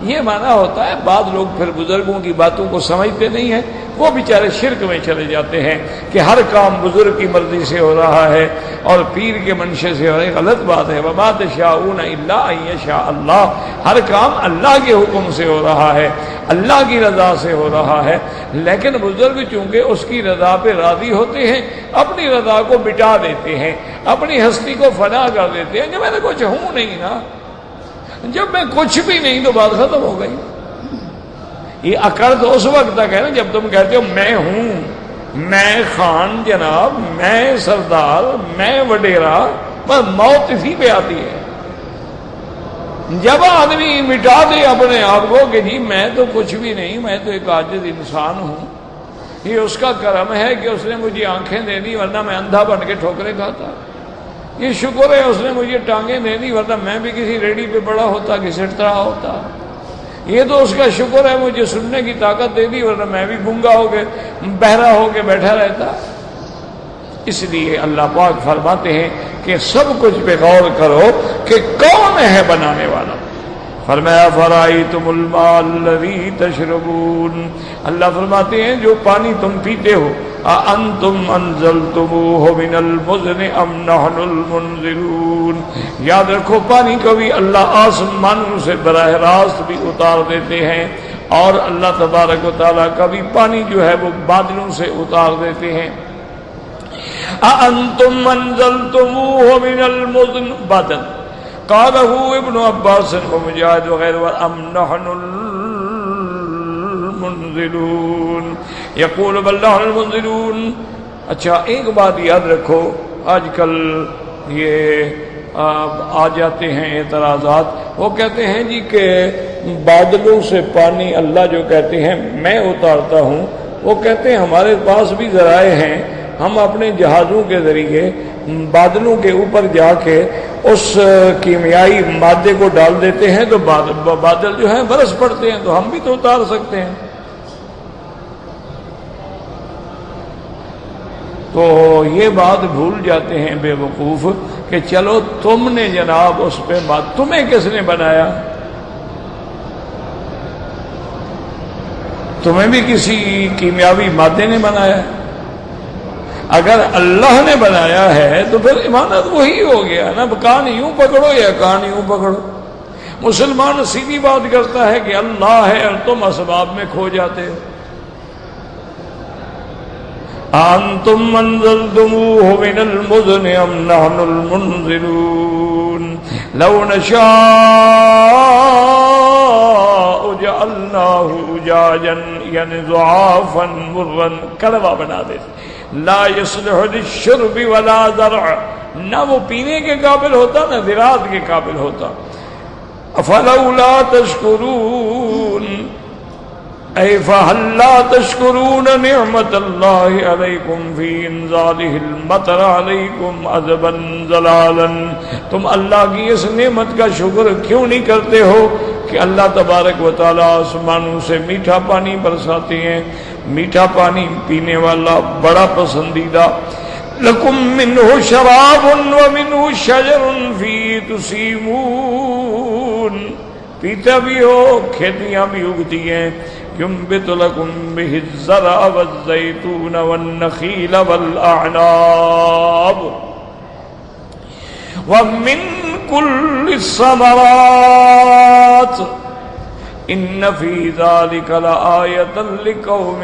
یہ معنی ہوتا ہے. بعض لوگ پھر بزرگوں کی باتوں کو سمجھتے نہیں ہیں، وہ بیچارے شرک میں چلے جاتے ہیں کہ ہر کام بزرگ کی مرضی سے ہو رہا ہے اور پیر کے منشے سے ہو رہا ہے. غلط بات ہے. وما تشاءون الا ان یشاء اللہ، ہر کام اللہ کے حکم سے ہو رہا ہے، اللہ کی رضا سے ہو رہا ہے. لیکن بزرگ چونکہ اس کی رضا پہ راضی ہوتے ہیں، اپنی رضا کو مٹا دیتے ہیں، اپنی ہستی کو فنا کر دیتے ہیں کہ میں نے کچھ ہوں نہیں نا. جب میں کچھ بھی نہیں تو بات ختم ہو گئی. یہ اکڑ تو اس وقت تک ہے نا جب تم کہتے ہو میں ہوں، میں خان جناب، میں سردار، میں وڈیرا، بس موت اسی پہ آتی ہے. جب آدمی مٹا دے اپنے آپ کو کہ جی میں تو کچھ بھی نہیں، میں تو ایک عاجز انسان ہوں، یہ اس کا کرم ہے کہ اس نے مجھے آنکھیں دے دی ورنہ میں اندھا بن کے ٹھوکریں کھاتا. یہ شکر ہے اس نے مجھے ٹانگیں دے دی ورنہ میں بھی کسی ریڑھی پہ بڑا ہوتا، گھسٹتا ہوتا. یہ تو اس کا شکر ہے مجھے سننے کی طاقت دے دی ورنہ میں بھی گنگا ہو کے بہرا ہو کے بیٹھا رہتا. اس لیے اللہ پاک فرماتے ہیں کہ سب کچھ پہ غور کرو کہ کون ہے بنانے والا. فرمایا فرائیتم الماء الذی تشربون، اللہ فرماتے ہیں جو پانی تم پیتے ہو، اانتم انزلتموہ من المزن ام نحن المنزلون. یاد رکھو پانی کبھی اللہ آسمانوں سے براہ راست بھی اتار دیتے ہیں، اور اللہ تبارک و تعالیٰ کبھی پانی جو ہے وہ بادلوں سے اتار دیتے ہیں. اانتم انزلتموہ من المزن بادل قالہ ابن عباس ومجاہد وغیرہ ام نحن المنزلون یقول بل نحن المنزلون. اچھا ایک بات یاد رکھو، آج کل یہ آ جاتے ہیں اعتراضات، وہ کہتے ہیں جی کہ بادلوں سے پانی اللہ جو کہتے ہیں میں اتارتا ہوں، وہ کہتے ہیں ہمارے پاس بھی ذرائع ہیں، ہم اپنے جہازوں کے ذریعے بادلوں کے اوپر جا کے اس کیمیائی مادے کو ڈال دیتے ہیں تو بادل جو ہیں برس پڑتے ہیں، تو ہم بھی تو اتار سکتے ہیں. تو یہ بات بھول جاتے ہیں بے وقوف کہ چلو تم نے جناب اس پہ بات، تمہیں کس نے بنایا؟ تمہیں بھی کسی کیمیاوی مادے نے بنایا ہے؟ اگر اللہ نے بنایا ہے تو پھر امانت وہی ہو گیا نا، کان یوں پکڑو یا کان یوں پکڑو۔ مسلمان سیدھی بات کرتا ہے کہ اللہ ہے اور تم اسباب میں کھو جاتے ہو۔ انتم انزلتموه من المزن ام نحن المنزلون لو نشاء جعلناه اجاجا یعنی ضعافا مرا، کڑوا بنا دیتے، لا يصلح للشرب ولا زرع، نہ وہ پینے کے قابل ہوتا نہ زراعت کے قابل ہوتا۔ افلولا تشکرون اے فہل لا تشکرون نعمت اللہ علیکم فی انزالہ المطر علیکم عذبا ضلالا، تم اللہ کی اس نعمت کا شکر کیوں نہیں کرتے ہو کہ اللہ تبارک و تعالی آسمانوں سے میٹھا پانی برساتے ہیں، میٹھا پانی پینے والا بڑا پسندیدہ۔ لکم منہ شراب ومنہ شجر فی تسیمون، پیتا بھی ہو کھیتیاں بھی اگتی ہیں، ينبت لكم به الزرع والزيتون والنخيل والأعناب ومن كل الثمرات إن في ذلك لآية لقوم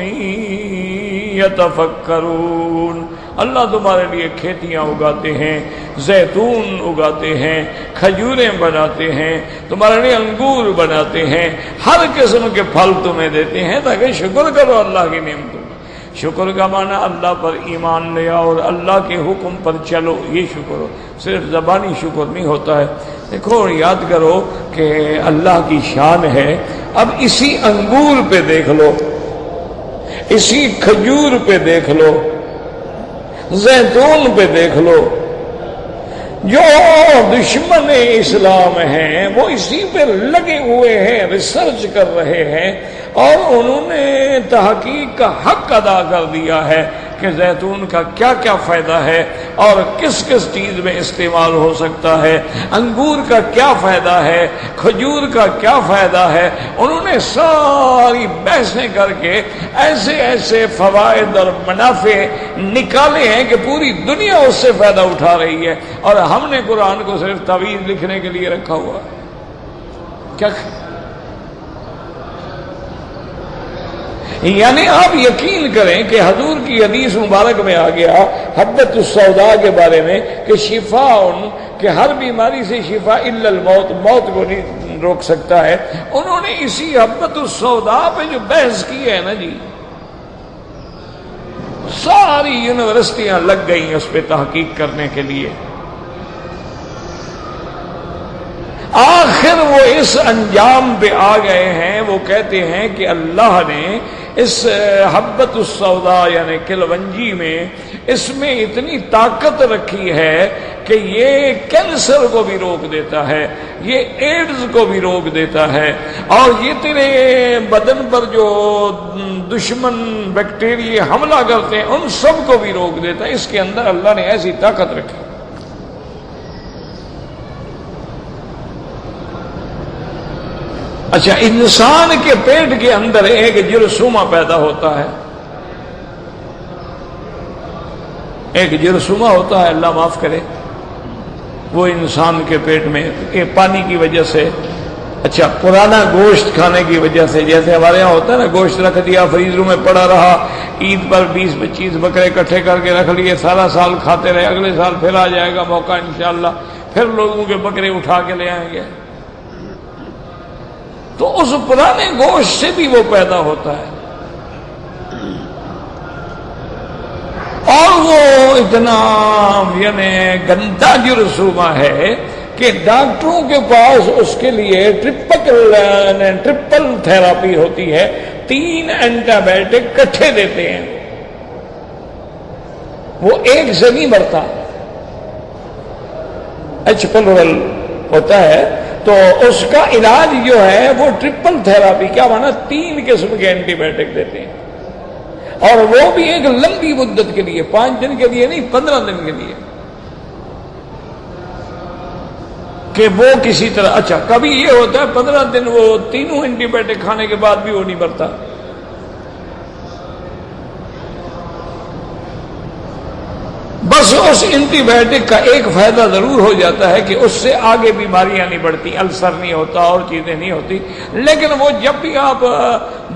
يتفكرون۔ اللہ تمہارے لیے کھیتیاں اگاتے ہیں، زیتون اگاتے ہیں، کھجوریں بناتے ہیں، تمہارے لیے انگور بناتے ہیں، ہر قسم کے پھل تمہیں دیتے ہیں تاکہ شکر کرو اللہ کی نعمتوں کا۔ شکر کا معنی اللہ پر ایمان لے آؤ اور اللہ کے حکم پر چلو، یہ شکر ہو، صرف زبانی شکر نہیں ہوتا ہے۔ دیکھو یاد کرو کہ اللہ کی شان ہے۔ اب اسی انگور پہ دیکھ لو، اسی کھجور پہ دیکھ لو، زیتون پہ دیکھ لو، جو دشمن اسلام ہیں وہ اسی پہ لگے ہوئے ہیں، ریسرچ کر رہے ہیں اور انہوں نے تحقیق کا حق ادا کر دیا ہے کہ زیتون کا کیا کیا فائدہ ہے اور کس کس چیز میں استعمال ہو سکتا ہے، انگور کا کیا فائدہ ہے، کھجور کا کیا فائدہ ہے۔ انہوں نے ساری بحثیں کر کے ایسے ایسے فوائد اور منافع نکالے ہیں کہ پوری دنیا اس سے فائدہ اٹھا رہی ہے، اور ہم نے قرآن کو صرف تعویذ لکھنے کے لیے رکھا ہوا ہے۔ کیا یعنی آپ یقین کریں کہ حضور کی حدیث مبارک میں آ گیا حبۃ السوداء کے بارے میں کہ شفاء، کہ ہر بیماری سے شفا الا الموت، موت کو نہیں روک سکتا ہے۔ انہوں نے اسی حبۃ السوداء پہ جو بحث کی ہے نا جی، ساری یونیورسٹیاں لگ گئی اس پہ تحقیق کرنے کے لیے، آخر وہ اس انجام پہ آ گئے ہیں۔ وہ کہتے ہیں کہ اللہ نے اس حبۃ السوداء یعنی کلونجی میں اس میں اتنی طاقت رکھی ہے کہ یہ کینسر کو بھی روک دیتا ہے، یہ ایڈز کو بھی روک دیتا ہے، اور یہ تیرے بدن پر جو دشمن بیکٹیریا حملہ کرتے ہیں ان سب کو بھی روک دیتا ہے۔ اس کے اندر اللہ نے ایسی طاقت رکھی۔ اچھا، انسان کے پیٹ کے اندر ایک جرثومہ پیدا ہوتا ہے، ایک جرثومہ ہوتا ہے، اللہ معاف کرے، وہ انسان کے پیٹ میں پانی کی وجہ سے، اچھا پرانا گوشت کھانے کی وجہ سے، جیسے ہمارے یہاں ہوتا ہے نا، گوشت رکھ دیا فریزروں میں پڑا رہا، عید پر 20-25 بکرے اکٹھے کر کے رکھ لیے، سارا سال کھاتے رہے، اگلے سال پھر آ جائے گا موقع انشاءاللہ، پھر لوگوں کے بکرے اٹھا کے لے آئیں گے، تو اس پرانے گوشت سے بھی وہ پیدا ہوتا ہے، اور وہ اتنا یعنی گندا جرثومہ ہے کہ ڈاکٹروں کے پاس اس کے لیے ٹرپل تھراپی ہوتی ہے، 3 اینٹی بائیوٹک کٹھے دیتے ہیں، وہ ایک سے نہیں مرتا، ایچ پلورل ہوتا ہے، تو اس کا علاج جو ہے وہ ٹرپل تھراپی، کیا مانا 3 قسم کے اینٹی بائیوٹک دیتے ہیں، اور وہ بھی ایک لمبی مدت کے لیے، 5 دن کے لیے نہیں، 15 دن کے لیے، کہ وہ کسی طرح، اچھا کبھی یہ ہوتا ہے 15 دن وہ تینوں اینٹی بائیوٹک کھانے کے بعد بھی وہ نہیں مرتا، بس اس اینٹی بائیوٹک کا ایک فائدہ ضرور ہو جاتا ہے کہ اس سے آگے بیماریاں نہیں بڑھتی، السر نہیں ہوتا اور چیزیں نہیں ہوتی، لیکن وہ جب بھی آپ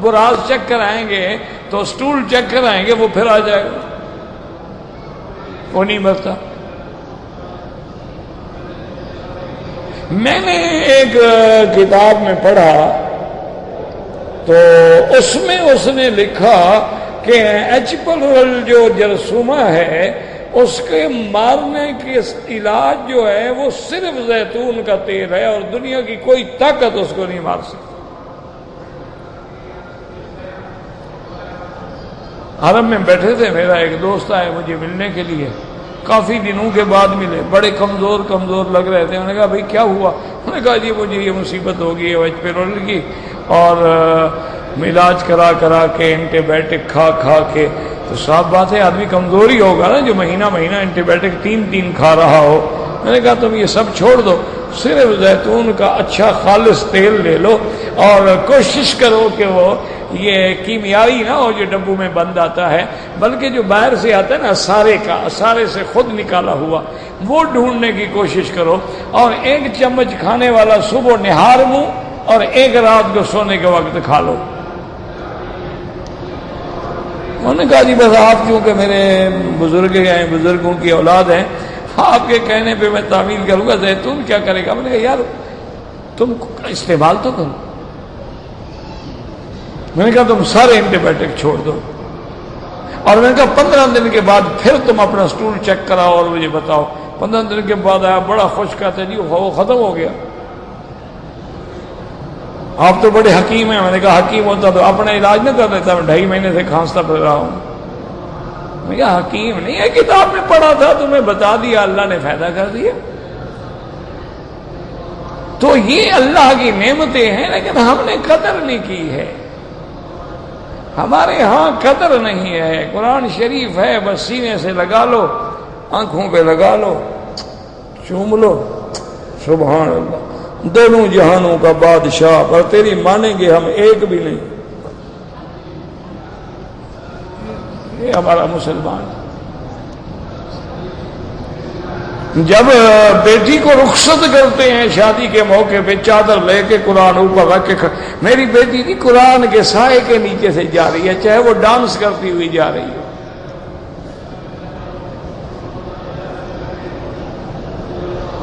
براز چیک کرائیں گے تو سٹول چیک کرائیں گے وہ پھر آ جائے گا، وہ نہیں مرتا۔ میں نے ایک کتاب میں پڑھا تو اس میں اس نے لکھا کہ ایچ پلورل جو جرثومہ ہے اس کے مارنے کے علاج جو ہے وہ صرف زیتون کا تیل ہے، اور دنیا کی کوئی طاقت اس کو نہیں مار سکتی۔ حرم میں بیٹھے تھے، میرا ایک دوست آئے مجھے ملنے کے لیے، کافی دنوں کے بعد ملے، بڑے کمزور لگ رہے تھے۔ انہوں نے کہا بھئی کیا ہوا؟ انہوں نے کہا جی مجھے یہ مصیبت ہو گئی ہے ایچ پلورل کی، اور علاج کرا کے اینٹی بائیوٹک کھا کے، تو صاف بات ہے آدمی کمزور ہی ہوگا نا جو مہینہ اینٹی بائیوٹک تین کھا رہا ہو۔ میں نے کہا تم یہ سب چھوڑ دو، صرف زیتون کا اچھا خالص تیل لے لو اور کوشش کرو کہ وہ یہ کیمیائی نہ ہو جو ڈبوں میں بند آتا ہے، بلکہ جو باہر سے آتا ہے نا سارے سے خود نکالا ہوا، وہ ڈھونڈنے کی کوشش کرو، اور 1 چمچ کھانے والا صبح نہار منہ اور 1 رات کو سونے کے وقت کھا لو۔ انہوں نے کہا جی بس آپ کیونکہ میرے بزرگوں کی اولاد ہیں، آپ کے کہنے پہ میں تعمیل کروں گا، زیتون کیا کرے گا؟ میں نے کہا یار تم استعمال تو کرو۔ میں نے کہا تم سارے اینٹی بائیوٹک چھوڑ دو، اور میں نے کہا 15 دن کے بعد پھر تم اپنا سٹول چیک کراؤ اور مجھے بتاؤ۔ 15 دن کے بعد آیا بڑا خوش کہتا جی وہ ختم ہو گیا۔ آپ تو بڑے حکیم ہیں۔ میں نے کہا حکیم ہوتا تو اپنا علاج نہ کر دیتا، میں 2.5 مہینے سے کھانستا پھر رہا ہوں۔ میں کہا حکیم نہیں ہے، کتاب میں پڑھا تھا تمہیں بتا دیا، اللہ نے فائدہ کر دیا۔ تو یہ اللہ کی نعمتیں ہیں، لیکن ہم نے قدر نہیں کی ہے، ہمارے ہاں قدر نہیں ہے۔ قرآن شریف ہے، بس سینے سے لگا لو، آنکھوں پہ لگا لو، چوم لو، سبحان اللہ، دونوں جہانوں کا بادشاہ، پر تیری مانیں گے ہم ایک بھی نہیں۔ یہ ہمارا مسلمان۔ جب بیٹی کو رخصت کرتے ہیں شادی کے موقع پہ، چادر لے کے قرآن اوپر رکھ کے، میری بیٹی کی قرآن کے سائے کے نیچے سے جا رہی ہے، چاہے وہ ڈانس کرتی ہوئی جا رہی ہو۔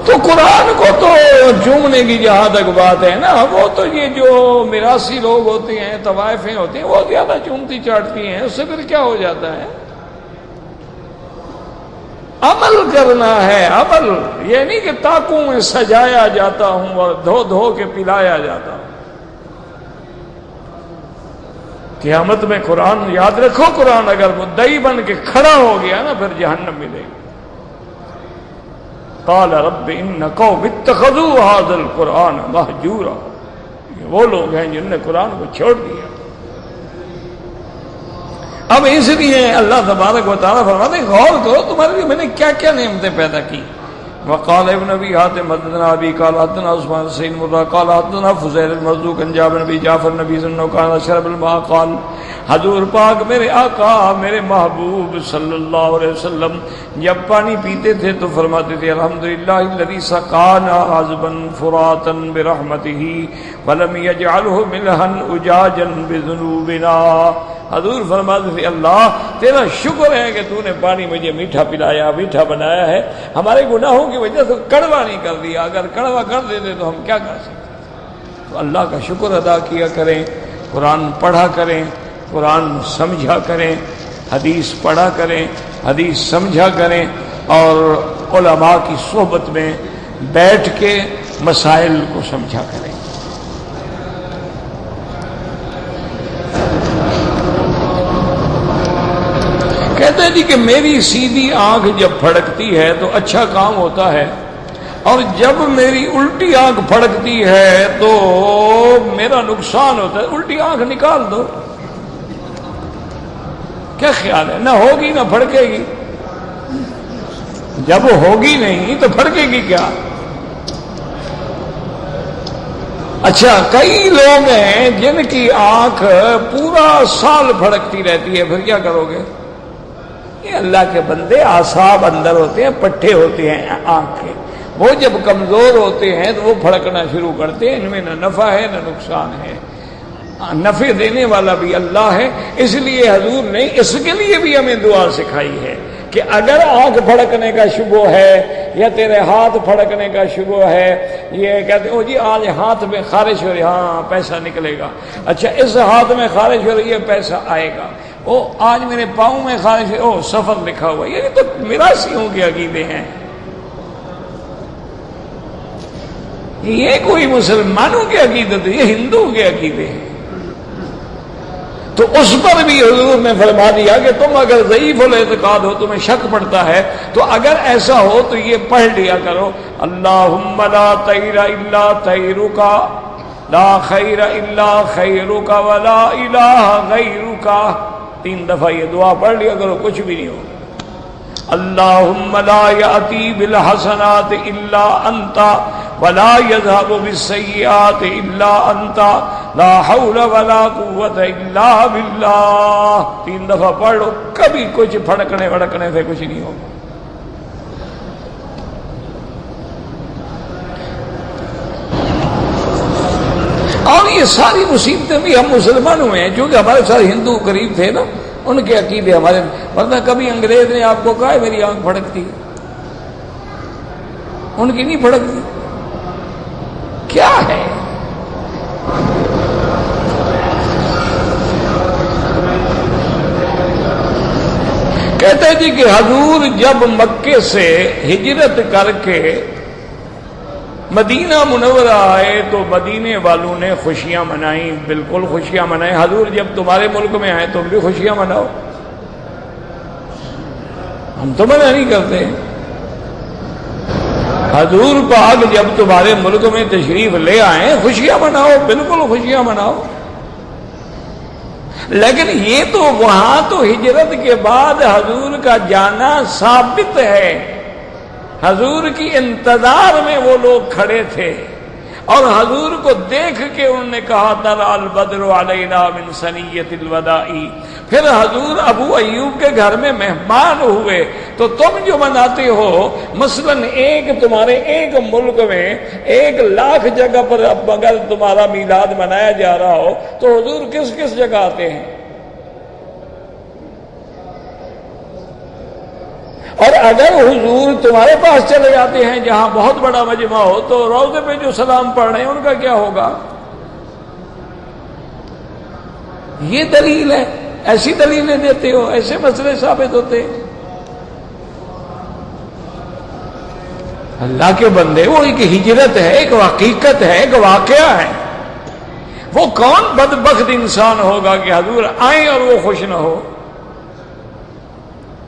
تو قرآن کو تو چومنے کی جہاں تک بات ہے نا، وہ تو یہ جو میراثی لوگ ہوتے ہیں، طوائفیں ہوتی ہیں، وہ زیادہ چومتی چاٹتی ہیں، اس سے پھر کیا ہو جاتا ہے؟ عمل کرنا ہے، عمل، یہ نہیں کہ طاقوں میں سجایا جاتا ہوں اور دھو کے پلایا جاتا ہوں۔ قیامت میں قرآن یاد رکھو، قرآن اگر مدعی بن کے کھڑا ہو گیا نا پھر جہنم ملے گی۔ قال رب ان قوم اتخذوا هذا القرآن مہجورا، وہ لوگ ہیں جنہوں نے قرآن کو چھوڑ دیا۔ اب اس لیے اللہ تبارک و تعالیٰ فرماتے ہیں غور کرو تمہارے لیے میں نے کیا کیا نعمتیں پیدا کی۔ وقال ابن ابی حاتم حدثنا ابی قال حدثنا عثمان سین مرہ قال حدثنا فضیل المرزوق عن جابر نبی جعفر نبی صلی اللہ علیہ وسلم قال شرب الماء قال، حضور پاک میرے آقا میرے محبوب صلی اللہ علیہ وسلم جب پانی پیتے تھے تو فرماتے تھے الحمدللہ الذی سقانا عذبا فراتا برحمتہ ولم یجعلہ ملحا اجاجا بذنوبنا۔ حضور فرماتے تھے اللہ تیرا شکر ہے کہ تو نے پانی مجھے میٹھا پلایا، میٹھا بنایا ہے، ہمارے گناہوں کی وجہ سے کڑوا نہیں کر دیا، اگر کڑوا کر دیتے تو ہم کیا کر سکتے؟ تو اللہ کا شکر ادا کیا کریں، قرآن پڑھا کریں، قرآن سمجھا کریں، حدیث پڑھا کریں، حدیث سمجھا کریں، اور علماء کی صحبت میں بیٹھ کے مسائل کو سمجھا کریں۔ کہتے ہیں جی کہ میری سیدھی آنکھ جب پھڑکتی ہے تو اچھا کام ہوتا ہے، اور جب میری الٹی آنکھ پھڑکتی ہے تو میرا نقصان ہوتا ہے۔ الٹی آنکھ نکال دو، کیا خیال ہے؟ نہ ہوگی نہ پھڑکے گی۔ جب ہوگی نہیں تو پھڑکے گی کیا؟ اچھا کئی لوگ ہیں جن کی آنکھ پورا سال پھڑکتی رہتی ہے، پھر کیا کرو گے؟ یہ اللہ کے بندے اعصاب اندر ہوتے ہیں، پٹھے ہوتے ہیں آنکھ کے، وہ جب کمزور ہوتے ہیں تو وہ پھڑکنا شروع کرتے ہیں، ان میں نہ نفع ہے نہ نقصان ہے، نفع دینے والا بھی اللہ ہے۔ اس لیے حضور نے اس کے لیے بھی ہمیں دعا سکھائی ہے کہ اگر آنکھ پھڑکنے کا شبہ ہے یا تیرے ہاتھ پھڑکنے کا شبہ ہے، یہ کہتے او جی آج ہاتھ میں خارش ہو رہی ہے، ہاں پیسہ نکلے گا، اچھا اس ہاتھ میں خارش ہو رہی ہے پیسہ آئے گا، او آج میرے پاؤں میں خارش ہے، او سفر لکھا ہوا ہے، یہ تو میراثیوں کے عقیدے ہیں، یہ کوئی مسلمانوں کے عقیدت ہے، یہ ہندوؤں کے عقیدے ہیں۔ تو اس پر بھی حضور نے فرما دیا کہ تم اگر ضعیف الاعتقاد ہو، تمہیں شک پڑتا ہے، تو اگر ایسا ہو تو یہ پڑھ لیا کرو، اللہم لا طیر الا طیرک، لا خیر الا خیرک ولا الہ غیرک، 3 دفعہ یہ دعا پڑھ لیا کرو، کچھ بھی نہیں ہو۔ اللہم لا یأتی بالحسنات الا انت ولا یذهب بالسیئات الا انت لا حول ولا قوت الا باللہ، 3 دفعہ پڑھ لو، کبھی کچھ پھڑکنے وڑکنے سے کچھ نہیں ہوگا۔ اور یہ ساری مصیبتیں بھی ہم مسلمانوں میں ہیں، کیونکہ ہمارے ساتھ ہندو قریب تھے نا، ان کے عقیدے ہمارے، ورنہ کبھی انگریز نے آپ کو کہا ہے میری آنکھ پھڑکتی ہے؟ ان کی نہیں پھڑکتی، کیا ہے؟ کہتے جی کہ حضور جب مکے سے ہجرت کر کے مدینہ منورہ آئے تو مدینے والوں نے خوشیاں منائیں، بالکل خوشیاں منائیں۔ حضور جب تمہارے ملک میں آئے تم بھی خوشیاں مناؤ، ہم تو منع نہیں کرتے۔ حضور پاک جب تمہارے ملک میں تشریف لے آئے خوشیاں مناؤ، بالکل خوشیاں مناؤ، لیکن یہ تو وہاں تو ہجرت کے بعد حضور کا جانا ثابت ہے، حضور کی انتظار میں وہ لوگ کھڑے تھے، اور حضور کو دیکھ کے انہوں نے کہا طلع البدر علینا من ثنیۃ الوداع۔ پھر حضور ابو ایوب کے گھر میں مہمان ہوئے، تو تم جو مناتے ہو، مثلا تمہارے ایک ملک میں 1,00,000 جگہ پر اگر تمہارا میلاد منایا جا رہا ہو تو حضور کس کس جگہ آتے ہیں؟ اور اگر حضور تمہارے پاس چلے جاتے ہیں جہاں بہت بڑا مجمع ہو، تو روضے پہ جو سلام پڑھ رہے ہیں ان کا کیا ہوگا؟ یہ دلیل ہے، ایسی دلیلیں دیتے ہو، ایسے مسئلے ثابت ہوتے ہیں۔ اللہ کے بندے، وہ ایک ہجرت ہے، ایک حقیقت ہے، ایک واقعہ ہے۔ وہ کون بدبخت انسان ہوگا کہ حضور آئیں اور وہ خوش نہ ہو؟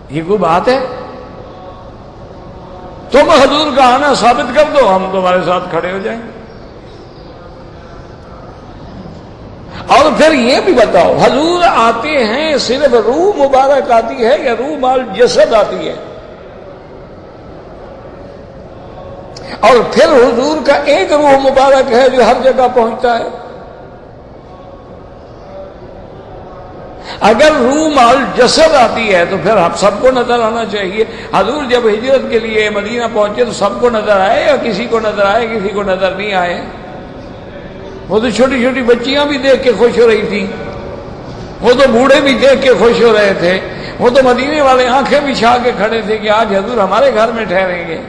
یہ کوئی بات ہے؟ تم حضور کا آنا ثابت کر دو، ہم تمہارے ساتھ کھڑے ہو جائیں گے۔ اور پھر یہ بھی بتاؤ، حضور آتے ہیں صرف روح مبارک آتی ہے یا روح مال جسد آتی ہے؟ اور پھر حضور کا ایک روح مبارک ہے جو ہر جگہ پہنچتا ہے؟ اگر روح مال جسد آتی ہے تو پھر ہم سب کو نظر آنا چاہیے۔ حضور جب ہجرت کے لیے مدینہ پہنچے تو سب کو نظر آئے یا کسی کو نظر آئے کسی کو نظر نہیں آئے؟ وہ تو چھوٹی چھوٹی بچیاں بھی دیکھ کے خوش ہو رہی تھیں، وہ تو بوڑھے بھی دیکھ کے خوش ہو رہے تھے، وہ تو مدینے والے آنکھیں بچھا کے کھڑے تھے کہ آج حضور ہمارے گھر میں ٹھہریں گے۔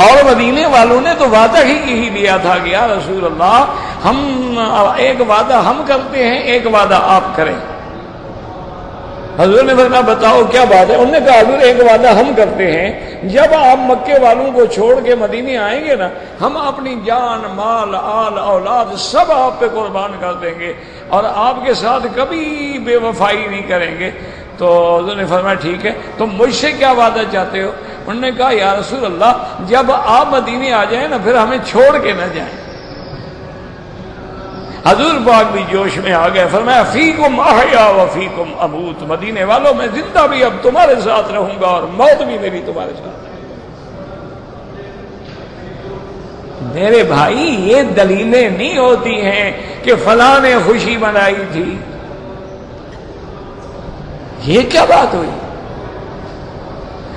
اور مدینے والوں نے تو وعدہ ہی لیا تھا کہ یا رسول اللہ، ہم ایک وعدہ ہم کرتے ہیں، ایک وعدہ آپ کریں۔ حضور نے فرمایا بتاؤ کیا بات ہے؟ انہوں نے کہا حضور ایک وعدہ ہم کرتے ہیں، جب آپ مکے والوں کو چھوڑ کے مدینے آئیں گے نا، ہم اپنی جان مال آل اولاد سب آپ پہ قربان کر دیں گے اور آپ کے ساتھ کبھی بے وفائی نہیں کریں گے۔ تو حضور نے فرمایا ٹھیک ہے، تم مجھ سے کیا وعدہ چاہتے ہو؟ انہوں نے کہا یا رسول اللہ، جب آپ مدینے آ جائیں نا پھر ہمیں چھوڑ کے نہ جائیں۔ حضور پاک بھی جوش میں آ گئے، فرمایا فیکم احیا و فیکم اموت، مدینے والوں میں زندہ بھی اب تمہارے ساتھ رہوں گا اور موت بھی میری تمہارے ساتھ۔ میرے بھائی یہ دلیلیں نہیں ہوتی ہیں کہ فلاں نے خوشی منائی تھی، یہ کیا بات ہوئی؟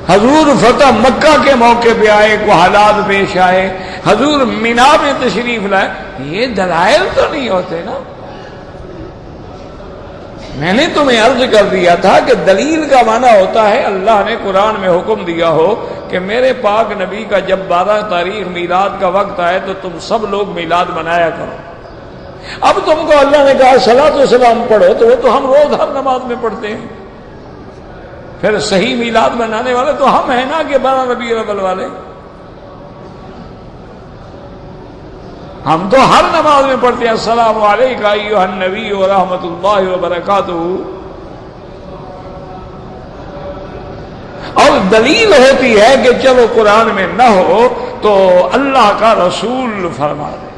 حضور فتح مکہ کے موقع پہ آئے، کو حالات پیش آئے، حضور مینا میں تشریف لائے، یہ دلائل تو نہیں ہوتے نا۔ میں نے تمہیں عرض کر دیا تھا کہ دلیل کا معنی ہوتا ہے اللہ نے قرآن میں حکم دیا ہو کہ میرے پاک نبی کا جب 12 تاریخ میلاد کا وقت آئے تو تم سب لوگ میلاد منایا کرو۔ اب تم کو اللہ نے کہا صلاۃ و سلام پڑھو، تو وہ تو ہم روز ہر نماز میں پڑھتے ہیں، پھر صحیح میلاد منانے والے تو ہم ہیں نا کہ 12 ربیع الاول والے، ہم تو ہر نماز میں پڑھتے ہیں السلام علیکم ایھا النبی ورحمۃ اللہ وبرکاتہ۔ اور دلیل ہوتی ہے کہ چلو قرآن میں نہ ہو تو اللہ کا رسول فرما دے۔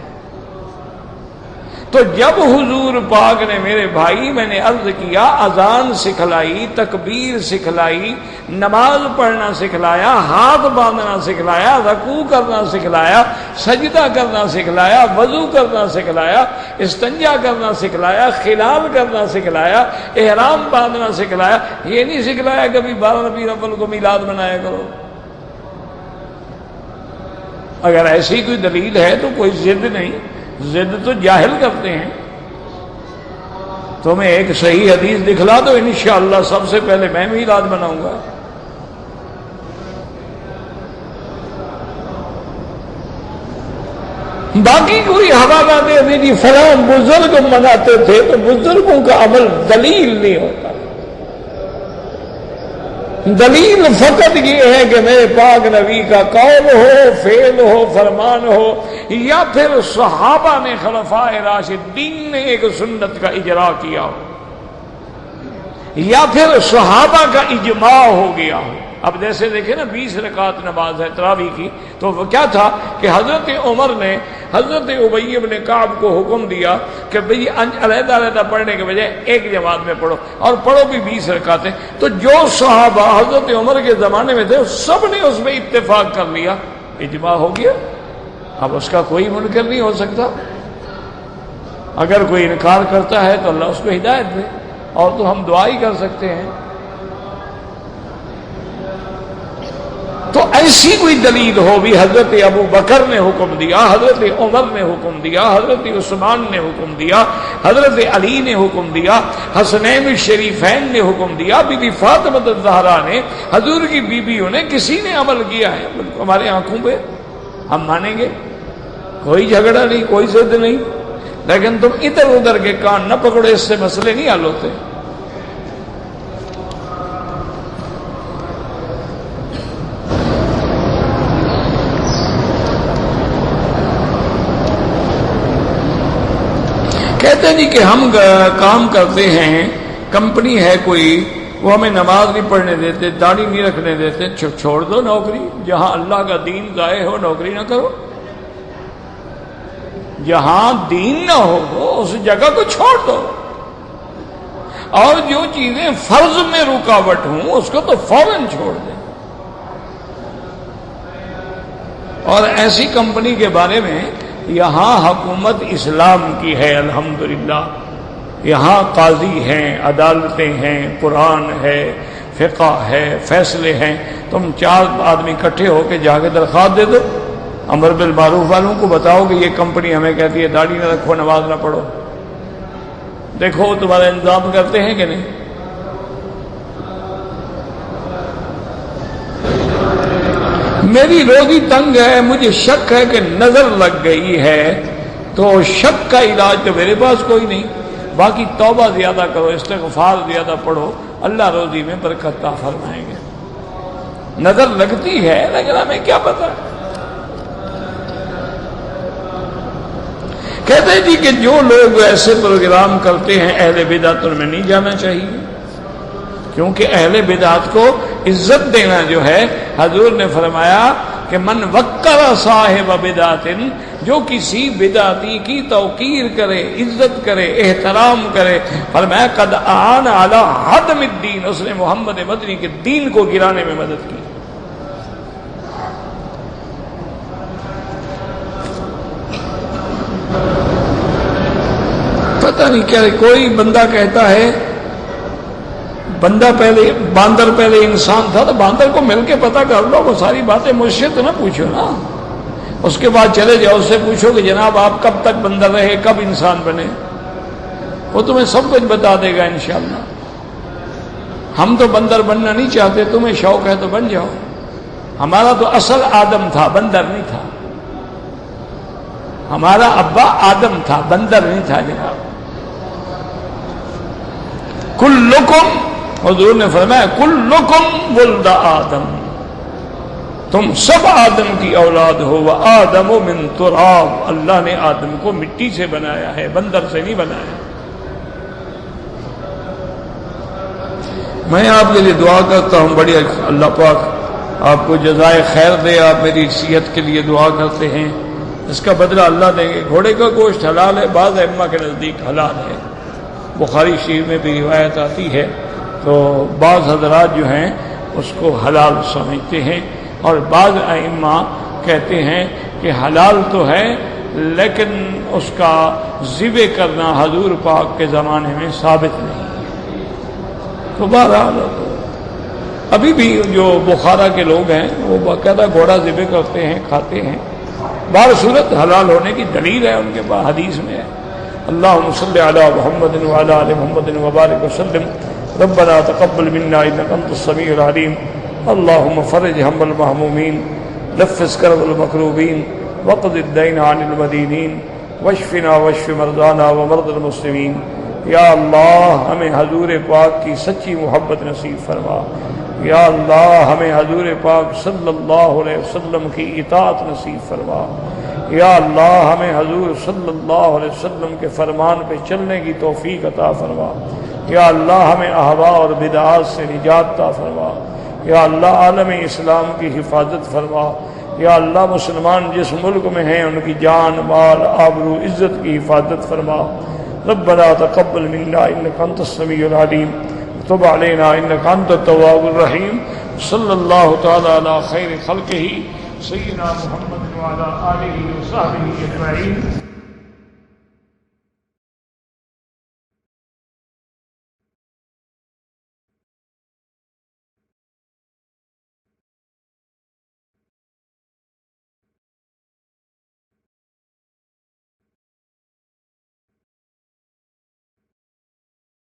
تو جب حضور پاک نے میرے بھائی، میں نے عرض کیا، اذان سکھلائی، تکبیر سکھلائی، نماز پڑھنا سکھلایا، ہاتھ باندھنا سکھلایا، رکوع کرنا سکھلایا، سجدہ کرنا سکھلایا، وضو کرنا سکھلایا، استنجا کرنا سکھلایا، خلال کرنا سکھلایا، احرام باندھنا سکھلایا، یہ نہیں سکھلایا کبھی 12 ربیع الاول کو میلاد منایا کرو۔ اگر ایسی کوئی دلیل ہے تو کوئی ضد نہیں، ضد تو جاہل کرتے ہیں۔ تمہیں ایک صحیح حدیث دکھلا دو، انشاءاللہ سب سے پہلے میں میلاد مناؤں گا۔ باقی کوئی حوالہ دے دیجیے فلاں بزرگ مناتے تھے، تو بزرگوں کا عمل دلیل نہیں ہوتا۔ دلیل فقط یہ ہے کہ میرے پاک نبی کا قول ہو، فعل ہو، فرمان ہو، یا پھر صحابہ نے، خلفاء راشدین نے ایک سنت کا اجرا کیا ہو، یا پھر صحابہ کا اجماع ہو گیا ہو۔ اب جیسے دیکھیں نا 20 رکعت نماز ہے تراویح کی، تو وہ کیا تھا کہ حضرت عمر نے حضرت ابی بن کعب کو حکم دیا کہ بھئی علیحدہ علیحدہ پڑھنے کے بجائے ایک جماعت میں پڑھو، اور پڑھو بھی 20 رکعتیں۔ تو جو صحابہ حضرت عمر کے زمانے میں تھے سب نے اس میں اتفاق کر لیا، اجماع ہو گیا۔ اب اس کا کوئی منکر نہیں ہو سکتا۔ اگر کوئی انکار کرتا ہے تو اللہ اس کو ہدایت دے، اور تو ہم دعا ہی کر سکتے ہیں۔ تو ایسی کوئی دلیل ہو بھی، حضرت ابو بکر نے حکم دیا، حضرت عمر نے حکم دیا، حضرت عثمان نے حکم دیا، حضرت علی نے حکم دیا، حسنین الشریفین نے حکم دیا، بی بی فاطمہ الزہرا نے، حضور کی بیویوں نے، کسی نے عمل کیا ہے بالکل ہمارے آنکھوں پہ، ہم مانیں گے، کوئی جھگڑا نہیں، کوئی ضد نہیں۔ لیکن تم ادھر ادھر کے کان نہ پکڑو، اس سے مسئلے نہیں حل ہوتے۔ کہتے ہیں جی کہ ہم کام کرتے ہیں، کمپنی ہے کوئی، وہ ہمیں نماز نہیں پڑھنے دیتے، داڑھی نہیں رکھنے دیتے، چھوڑ دو نوکری۔ جہاں اللہ کا دین ضائع ہو نوکری نہ کرو، جہاں دین نہ ہو اس جگہ کو چھوڑ دو، اور جو چیزیں فرض میں رکاوٹ ہوں اس کو تو فوراً چھوڑ دیں۔ اور ایسی کمپنی کے بارے میں یہاں حکومت اسلام کی ہے الحمدللہ، یہاں قاضی ہیں، عدالتیں ہیں، قرآن ہے، فقہ ہے، فیصلے ہیں۔ تم 4 آدمی اکٹھے ہو کے جا کے درخواست دے دو، امر بالمعروف والوں کو بتاؤ کہ یہ کمپنی ہمیں کہتی ہے داڑھی نہ رکھو، نماز نہ پڑھو، دیکھو تمہارا انتظام کرتے ہیں کہ نہیں۔ میری روزی تنگ ہے، مجھے شک ہے کہ نظر لگ گئی ہے، تو شک کا علاج تو میرے پاس کوئی نہیں، باقی توبہ زیادہ کرو، استغفار زیادہ پڑھو، اللہ روزی میں برکت عطا فرمائیں گے۔ نظر لگتی ہے لیکن ہمیں کیا پتا۔ کہتے ہیں جی کہ جو لوگ ایسے پروگرام کرتے ہیں اہل بدعت ان میں نہیں جانا چاہیے، کیونکہ اہل بدعت کو عزت دینا جو ہے، حضور نے فرمایا کہ من وقر صاحب بدعت، جو کسی بدعتی کی توقیر کرے، عزت کرے، احترام کرے، فرمایا قد اعان علی ہدم الدین، اس نے محمد مدنی کے دین کو گرانے میں مدد کی۔ پتہ نہیں کیا کوئی بندہ کہتا ہے بندہ پہلے باندر پہلے انسان تھا تو باندر کو مل کے پتہ کر لو، وہ ساری باتیں مجھ سے تو نہ پوچھو نا. اس کے بعد چلے جاؤ اس سے پوچھو کہ جناب آپ کب تک بندر رہے، کب انسان بنے، وہ تمہیں سب کچھ بتا دے گا انشاءاللہ. ہم تو بندر بننا نہیں چاہتے، تمہیں شوق ہے تو بن جاؤ. ہمارا تو اصل آدم تھا، بندر نہیں تھا. ہمارا ابا آدم تھا، بندر نہیں تھا جناب. کلکم، حضور نے فرمایا کلکم ولد آدم، تم سب آدم کی اولاد ہو. وآدم من تراب، اللہ نے آدم کو مٹی سے بنایا ہے، بندر سے نہیں بنایا. میں آپ کے لیے دعا کرتا ہوں، بڑی اللہ پاک آپ کو جزائے خیر دے. آپ میری صحت کے لیے دعا کرتے ہیں، اس کا بدلہ اللہ دیں گے. گھوڑے کا گوشت حلال ہے، بعض ائمہ کے نزدیک حلال ہے. بخاری شریف میں بھی روایت آتی ہے، تو بعض حضرات جو ہیں اس کو حلال سمجھتے ہیں، اور بعض ائمہ کہتے ہیں کہ حلال تو ہے لیکن اس کا ذبح کرنا حضور پاک کے زمانے میں ثابت نہیں. تو بہرحال ابھی بھی جو بخارا کے لوگ ہیں وہ باقاعدہ گھوڑا ذبح کرتے ہیں، کھاتے ہیں. بہر صورت حلال ہونے کی دلیل ہے ان کے پاس، حدیث میں ہے. اللہم صلی علی محمد وعلی آل محمد وبارک وسلم. ربنا تقبل منا انک انت السمیع العلیم. اللہم فرج ہم المہمومین، نفس کرب المکروبین، وقض الدین عن المدینین، واشفنا واشف مرضانا ومرضى المسلمین. یا اللہ ہمیں حضور پاک کی سچی محبت نصیب فرما. یا اللہ ہمیں حضور پاک صلی اللہ علیہ وسلم کی اطاعت نصیب فرما. یا اللہ ہمیں حضور صلی اللہ علیہ وسلم کے فرمان پہ چلنے کی توفیق عطا فرما. یا اللہ ہمیں اہواء اور بدعات سے نجات عطا فرما. یا اللہ عالم اسلام کی حفاظت فرما. یا اللہ مسلمان جس ملک میں ہیں ان کی جان، مال، آبرو، عزت کی حفاظت فرما. ربنا تقبل منا انك انت السميع العليم وتب علينا انك انت التواب الرحيم. صلی اللہ تعالی علی خیر خلقہ سیدنا محمد وعلی آلہ وصحبہ اجمعین.